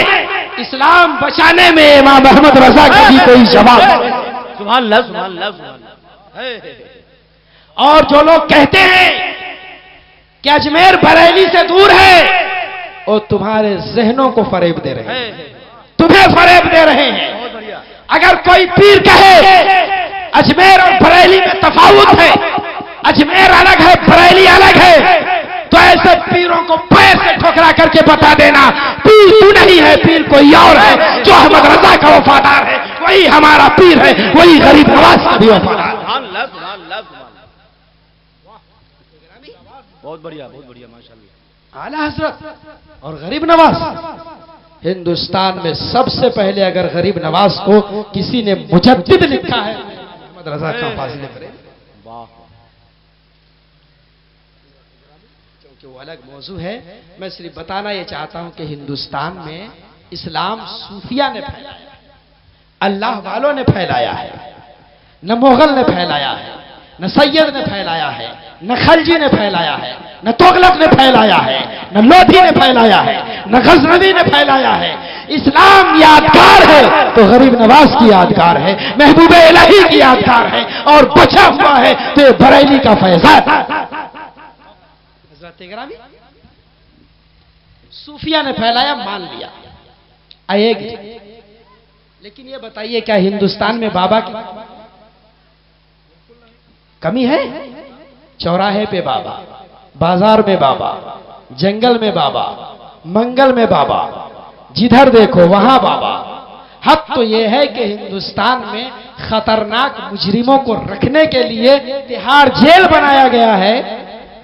Speaker 2: इस्लाम बचाने में इमाम अहमद रजा का भी कोई जवाब नहीं।
Speaker 3: सुभान अल्लाह, सुभान अल्लाह, सुभान अल्लाह।
Speaker 2: और जो लोग कहते हैं कि अजमेर बरेली से दूर है, वो तुम्हारे जहनों को फरेब दे रहे हैं, तुम्हें फरेब दे रहे हैं। अगर कोई पीर कहे अजमेर और बरेली में तफावुत है, अजमेर अलग है बरेली अलग है, तो ऐसे पीरों को पैर से ठोकरा करके बता देना, पीर तू नहीं है, पीर कोई और है। जो अहमद रजा का वफादार है वही हमारा पीर है, वही गरीब नवाज का भी वफादार है।
Speaker 3: बहुत बढ़िया, बहुत बढ़िया, माशाअल्लाह।
Speaker 2: आला हजरत और गरीब नवाज हिंदुस्तान में सबसे पहले अगर गरीब नवाज को किसी ने मुजद्दिद लिखा है, अहमद रजा का फाजिले करे, क्योंकि वो अलग मौजू है। मैं सिर्फ बताना ये चाहता हूं कि हिंदुस्तान में इस्लाम सूफिया ने फैलाया, अल्लाह वालों ने फैलाया है, न मुगल ने फैलाया है, न सैयद ने फैलाया है, न खलजी ने फैलाया है, न तुगलक ने फैलाया है, न लोधी ने फैलाया है, न गजनवी ने फैलाया है। इस्लाम यादगार है तो गरीब नवाज की यादगार है, महबूब इलाही की यादगार है, और बचा हुआ है तो ये बरेली का फैजान। हजरत गिरामी सूफिया ने फैलाया, मान लिया, आएगी। लेकिन ये बताइए क्या हिंदुस्तान में बाबा की कमी है? चौराहे पे बाबा, बाजार में बाबा, जंगल में बाबा, मंगल में बाबा, जिधर देखो वहां बाबा। हक तो यह है कि हिंदुस्तान में खतरनाक मुजरिमों को रखने के लिए तिहाड़ जेल बनाया गया है।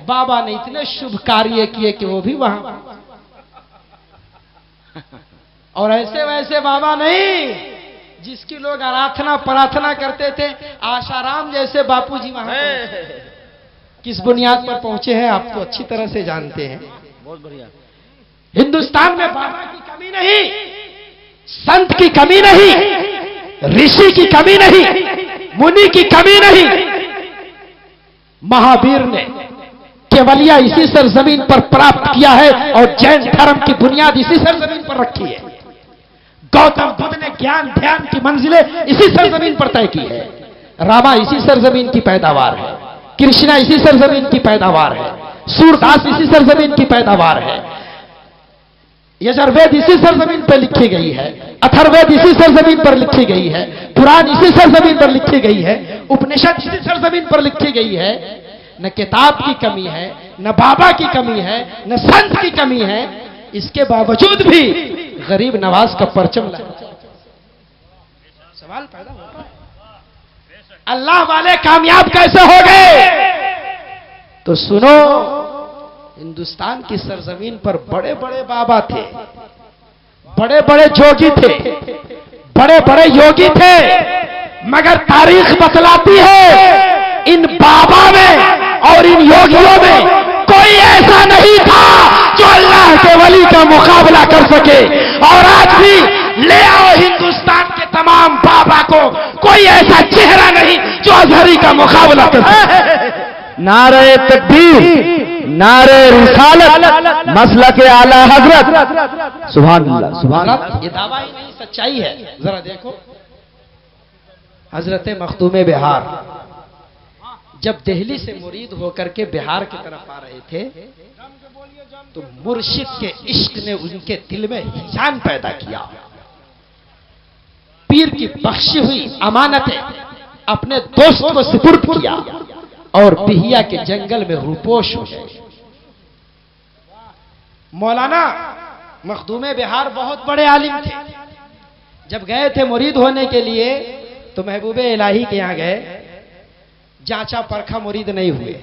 Speaker 2: बाबा ने इतने शुभ कार्य किए कि वो भी वहां, और ऐसे वैसे बाबा नहीं जिसकी लोग आराधना प्रार्थना करते थे। आशाराम जैसे बापूजी वहां किस बुनियाद पर पहुंचे हैं आप तो अच्छी तरह से जानते हैं।
Speaker 3: बहुत बढ़िया।
Speaker 2: हिंदुस्तान में बाबा की कमी नहीं, संत की कमी नहीं, ऋषि की कमी नहीं, मुनि की कमी नहीं। महावीर ने केवलिया इसी सरजमीन पर प्राप्त किया है और जैन धर्म की बुनियाद इसी सरजमीन पर रखी है। गौतम बुद्ध ने ज्ञान ध्यान की मंजिलें इसी सरजमीन पर तय की है। रामा इसी सरजमीन की पैदावार है, कृष्णा इसी सरजमीन की पैदावार है, सूरदास इसी सरजमीन की पैदावार है, यजुर्वेद इसी सरजमीन पर लिखी गई है, अथर्ववेद इसी सरजमीन पर लिखी गई है, पुराण इसी सरजमीन पर लिखी गई है, उपनिषद इसी सरजमीन पर लिखी गई है। न किताब की कमी है, न बाबा की कमी है, न संत की कमी है। इसके बावजूद भी गरीब नवाज का परचम लगा। सवाल पैदा होता है, अल्लाह वाले कामयाब कैसे हो गए? तो सुनो, हिंदुस्तान की सरजमीन पर बड़े बड़े बाबा थे, बड़े बड़े जोगी थे, बड़े बड़े योगी थे, मगर तारीख बतलाती है इन बाबा में और इन योगियों में कोई ऐसा नहीं था जो अल्लाह के वली का मुकाबला कर सके। और आज भी ले आओ हिंदुस्तान के तमाम बाबा को, कोई ऐसा चेहरा नहीं जो अजहरी का मुकाबला कर सके।
Speaker 3: नारे तकबीर, नारे रिसालत, मसलक आला हजरत। सुभान अल्लाह, सुभान अल्लाह।
Speaker 2: ये दावा ही नहीं, सच्चाई है। जरा देखो, हजरत मखदूम बिहार जब दिल्ली से मुरीद होकर के बिहार की तरफ आ रहे थे तो मुर्शिद के इश्क ने उनके दिल में हिजान पैदा किया। पीर की बख्शी हुई अमानतें अपने दोस्त को सुपुर्द किया और बिहिया के जंगल में रूपोश हो गए। मौलाना मखदूमे बिहार बहुत बड़े आलिम थे। जब गए थे मुरीद होने के लिए तो महबूबे इलाही के यहां गए, जांचा परखा मुरीद नहीं हुए।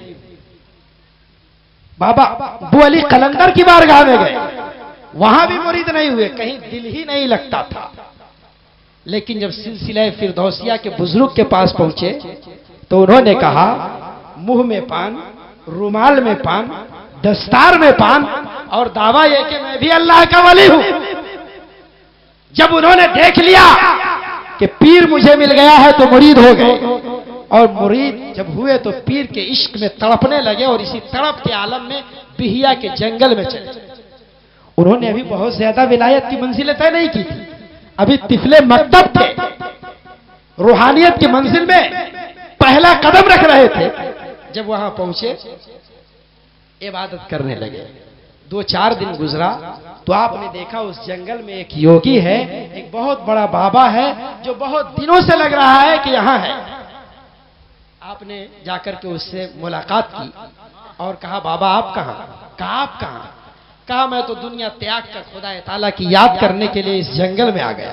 Speaker 2: बाबा अबू अली कलंदर की बारगाह में गए, वहां भी मुरीद नहीं हुए, कहीं दिल ही नहीं लगता था। लेकिन जब सिलसिला फिरदौसिया के बुजुर्ग के पास पहुंचे तो उन्होंने कहा, मुंह में पान, रुमाल में पान, दस्तार में पान और दावा यह कि मैं भी अल्लाह का वली हूं। जब उन्होंने देख लिया कि पीर मुझे मिल गया है तो मुरीद हो गए, और मुरीद जब हुए तो पीर के इश्क में तड़पने लगे और इसी तड़प के आलम में बिहिया के जंगल में चले। उन्होंने अभी बहुत ज्यादा विलायत की मंजिल तय नहीं की थी, अभी तिफले मकतब थे, रूहानियत की मंजिल में पहला कदम रख रहे थे। जब वहां पहुंचे इबादत करने लगे। 2-4 दिन गुजरा तो आपने देखा उस जंगल में एक योगी है, एक बहुत बड़ा बाबा है जो बहुत दिनों से लग रहा है कि यहां है। आपने जाकर के उससे मुलाकात की और कहा, बाबा आप कहां? कहा आप कहां? कहा मैं तो दुनिया त्याग कर खुदा ताला की याद करने के लिए इस जंगल में आ गया।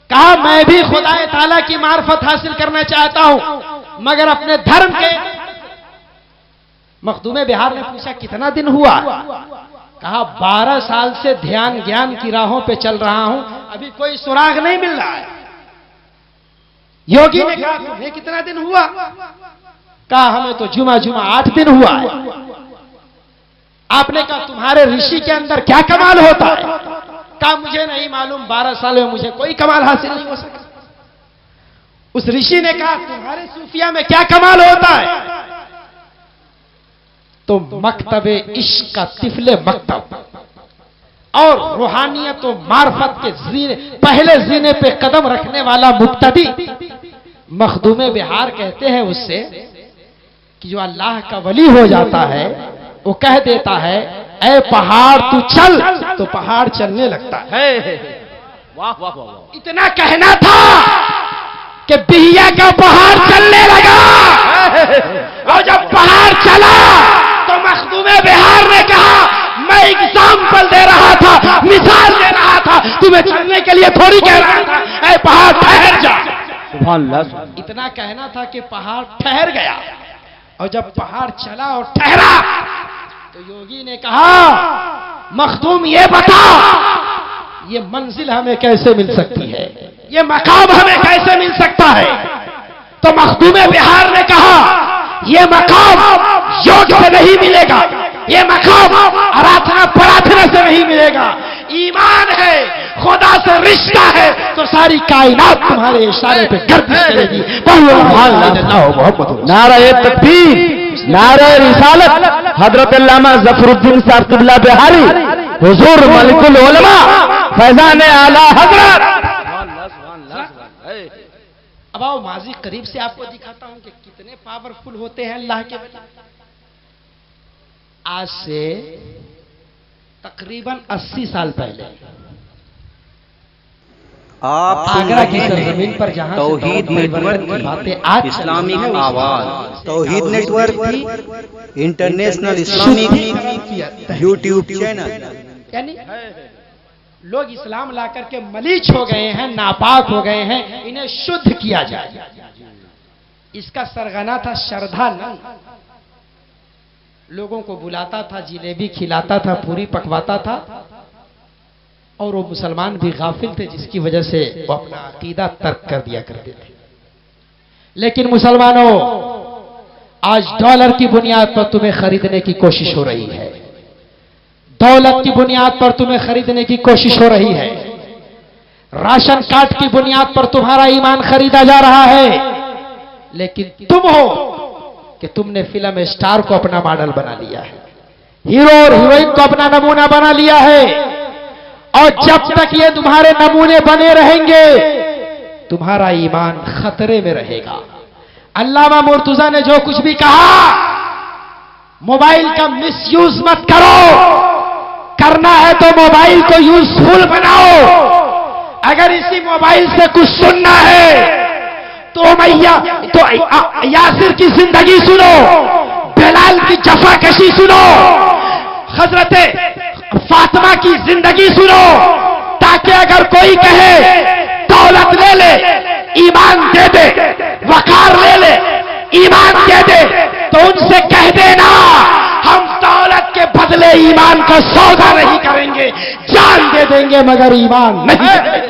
Speaker 2: कहा मैं भी खुदा ताला की मार्फत हासिल करना चाहता हूं, मगर अपने धर्म के। मखदूमे बिहार ने पूछा कितना दिन हुआ? कहा 12 साल से ध्यान ज्ञान की राहों पे चल रहा हूं, अभी कोई सुराग नहीं मिल रहा है। योगी ने कहा तुम्हें कितना दिन हुआ? कहा हमें तो जुमा 8 दिन हुआ है। आपने कहा तुम्हारे ऋषि के अंदर क्या कमाल होता है? कहा मुझे नहीं मालूम, 12 साल में मुझे कोई कमाल हासिल नहीं हो सका। उस ऋषि ने कहा तुम्हारे सूफिया में क्या कमाल होता है? तो मकतबे इश्क का तिफले मकतब और रूहानियत और मार्फत के जीने, पहले जीने पे कदम रखने वाला मुक्तदी मखदूमे बिहार कहते हैं उससे कि जो अल्लाह का वली हो जाता है वो कह देता है ऐ पहाड़ तू चल, तो पहाड़ चलने लगता है।
Speaker 3: वाह वाह वाह।
Speaker 2: इतना कहना था कि बिहिया का पहाड़ चलने लगा, और जब पहाड़ चला तो मखदूमे बिहार ने कहा मैं एग्जाम्पल दे रहा था, मिसाल दे रहा था, तुम्हें चलने के लिए थोड़ी कह रहा था ऐ पहाड़ ठहर जा।
Speaker 3: सुभान अल्लाह।
Speaker 2: इतना कहना था कि पहाड़ ठहर गया, और जब पहाड़ चला और ठहरा तो योगी ने कहा मखदूम ये बता ये मंजिल हमें कैसे मिल सकती है, ये मकाम हमें कैसे मिल सकता है? तो मखदूमे बिहार ने कहा ये मकाम योग से नहीं मिलेगा, ये मकाम आराधना प्रार्थना से नहीं मिलेगा, ईमान है, खुदा से रिश्ता है, तो सारी कायनात तुम्हारे इशारे पे गर्दिश करेगी।
Speaker 3: नारे तकबीर, नारे रिसालत, हजरत अल्लामा जफरुद्दीन साहब क़िबला बिहारी, हुजूर मलिकुल उलमा, फैजान आला हजरत।
Speaker 2: अब आओ माजी करीब से आपको दिखाता हूं कि कितने पावरफुल होते हैं अल्लाह के वली। आज से तकरीबन 80 साल पहले
Speaker 4: आप
Speaker 2: आगरा की सरजमीन पर जहां
Speaker 4: तौहीद नेटवर्क की
Speaker 2: बातें आज
Speaker 4: इस्लामिक आवाज, तौहीद नेटवर्क की इंटरनेशनल इस्लामिक यूट्यूब चैनल,
Speaker 2: यानी लोग इस्लाम ला करके मलीच हो गए हैं, नापाक हो गए हैं, इन्हें शुद्ध किया जाए। इसका सरगना था श्रद्धा नंद। लोगों को बुलाता था, जिलेबी खिलाता था, पूरी पकवाता था, और वो मुसलमान भी गाफिल थे जिसकी वजह से वो अपना अकीदा तर्क कर दिया करते थे। लेकिन मुसलमानों, आज डॉलर की बुनियाद पर तुम्हें खरीदने की कोशिश हो रही है, दौलत की बुनियाद पर तुम्हें खरीदने की कोशिश हो रही है, राशन कार्ड की बुनियाद पर तुम्हारा ईमान खरीदा जा रहा है। लेकिन तुम हो कि तुमने फिल्म स्टार को अपना मॉडल बना लिया है, हीरो और हीरोइन को अपना नमूना बना लिया है, और जब तक ये तुम्हारे नमूने बने रहेंगे तुम्हारा ईमान खतरे में रहेगा। अल्लामा मुर्तजा ने जो कुछ भी कहा, मोबाइल का मिसयूज मत करो, करना है तो मोबाइल को यूजफुल बनाओ, अगर इसी मोबाइल से कुछ सुनना है तो मैया तो यासिर की जिंदगी सुनो, बिलाल की जफाकशी सुनो, हजरत फातिमा की जिंदगी सुनो, ताकि अगर कोई कहे दौलत ले ले ईमान दे दे, वकार ले ले ईमान दे दे, तो उनसे कह देना हम दौलत के बदले ईमान का सौदा नहीं करेंगे, जान दे देंगे मगर ईमान नहीं।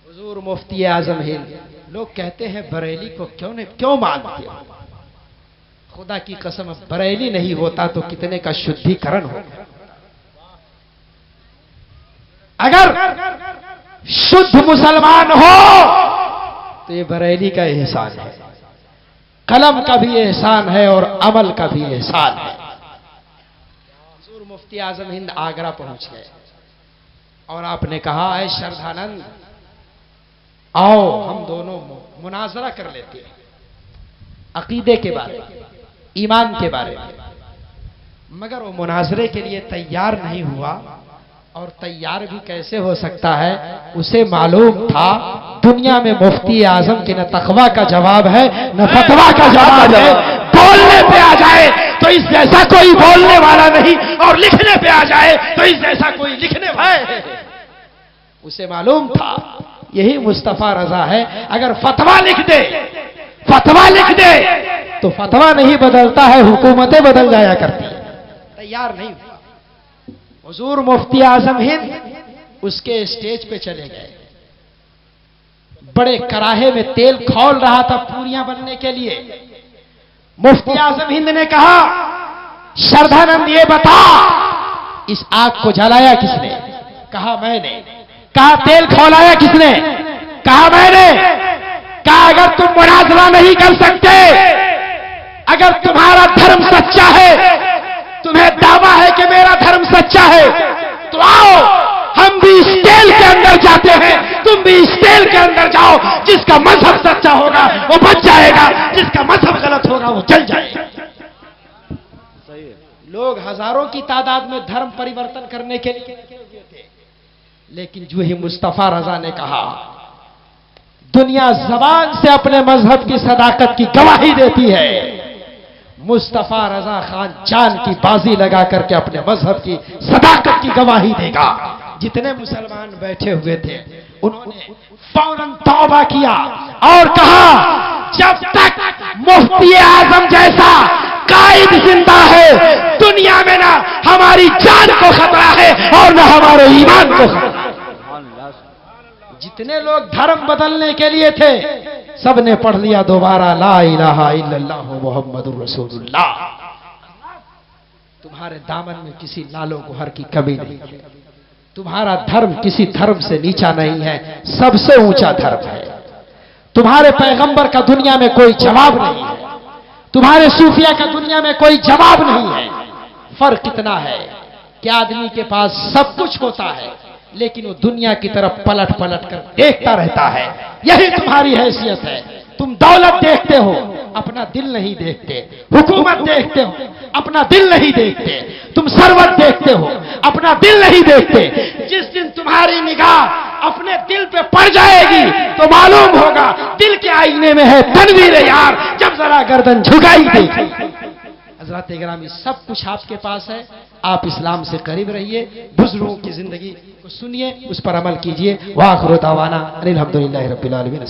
Speaker 2: हुजूर मुफ्ती आजम हिंद, लोग कहते हैं बरेली को क्यों मानते हो? खुदा की कसम, बरेली नहीं होता तो कितने का शुद्धिकरण हो। अगर शुद्ध मुसलमान हो तो ये बरेली का एहसान है, कलम का भी एहसान है और अमल का भी एहसान है। हुजूर मुफ्ती आजम हिंद आगरा पहुंच गए और आपने कहा, ऐ श्रद्धानंद आओ हम दोनों मुनाजरा कर लेते हैं अकीदे के बारे में, ईमान के बारे में। मगर वो मुनाजरे के लिए तैयार नहीं हुआ, और तैयार भी कैसे हो सकता है? उसे मालूम था दुनिया में मुफ्ती आजम के न तकवा का जवाब है न फतवा का जवाब है। बोलने पे आ जाए तो इस जैसा कोई बोलने वाला नहीं, और लिखने पे आ जाए तो इस जैसा कोई लिखने वाला। उसे मालूम था यही मुस्तफा रजा है। अगर फतवा लिख दे तो फतवा नहीं बदलता है, हुकूमतें बदल जाया करती है। तैयार नहीं हुआ। हुजूर मुफ्ती आजम हिंद उसके स्टेज पे चले गए, बड़े कराहे में तेल खौल रहा था पूरियां बनने के लिए। मुफ्ती आजम हिंद ने कहा, श्रद्धानंद ये बता इस आग को जलाया किसने? कहा मैंने। कहा तेल खौलाया किसने? कहा मैंने। कहा अगर तुम मुनाजरा नहीं कर सकते, अगर तुम्हारा धर्म सच्चा है, तुम्हें दावा है कि मेरा धर्म सच्चा है, तो आओ हम भी इस तेल के अंदर जाते हैं, तुम भी इस तेल के अंदर जाओ। जिसका मजहब सच्चा होगा वो बच जाएगा, जिसका मजहब गलत होगा वो जल जाएगा। लोग हजारों की तादाद में धर्म परिवर्तन करने के लिए हुए थे, लेकिन जो ही मुस्तफा रजा ने कहा, दुनिया जबान से अपने मजहब की सदाकत की गवाही देती है, मुस्तफा रजा खान जान की बाजी लगा करके अपने मजहब की सदाकत की गवाही देगा। जितने मुसलमान बैठे हुए थे उन्होंने फौरन तौबा किया और कहा, जब तक मुफ्ती आजम जैसा कायद जिंदा है दुनिया में ना हमारी जान को खतरा है और ना हमारे ईमान को खतरा। जितने लोग धर्म बदलने के लिए थे सबने पढ़ लिया दोबारा, ला इलाहा इल्लल्लाह मुहम्मदुर रसूलुल्लाह। तुम्हारे दामन में किसी लालो गुहर की कमी नहीं है, तुम्हारा धर्म किसी धर्म से नीचा नहीं है, सबसे ऊंचा धर्म है। तुम्हारे पैगंबर का दुनिया में कोई जवाब नहीं है, तुम्हारे सूफिया का दुनिया में कोई जवाब नहीं है। फर्क इतना है कि आदमी के पास सब कुछ होता है लेकिन वो दुनिया की तरफ पलट पलट कर देखता रहता है। यही तुम्हारी हैसियत है। तुम दौलत देखते हो, अपना दिल नहीं देखते। हुकूमत देखते हो, अपना दिल नहीं देखते। तुम सरवत देखते हो, अपना दिल नहीं देखते। जिस दिन तुम्हारी निगाह अपने दिल पे पड़ जाएगी तो मालूम होगा दिल के आईने में है तनवीर यार, जब जरा गर्दन झुकाई देगी। हज़रात गिरामी, सब कुछ आपके पास है, आप इस्लाम से करीब रहिए, बुजुर्गों की जिंदगी को सुनिए, उस पर अमल कीजिए। वाखिरु दावाना अनिल हम्दुलिल्लाहि रब्बिल आलमीन।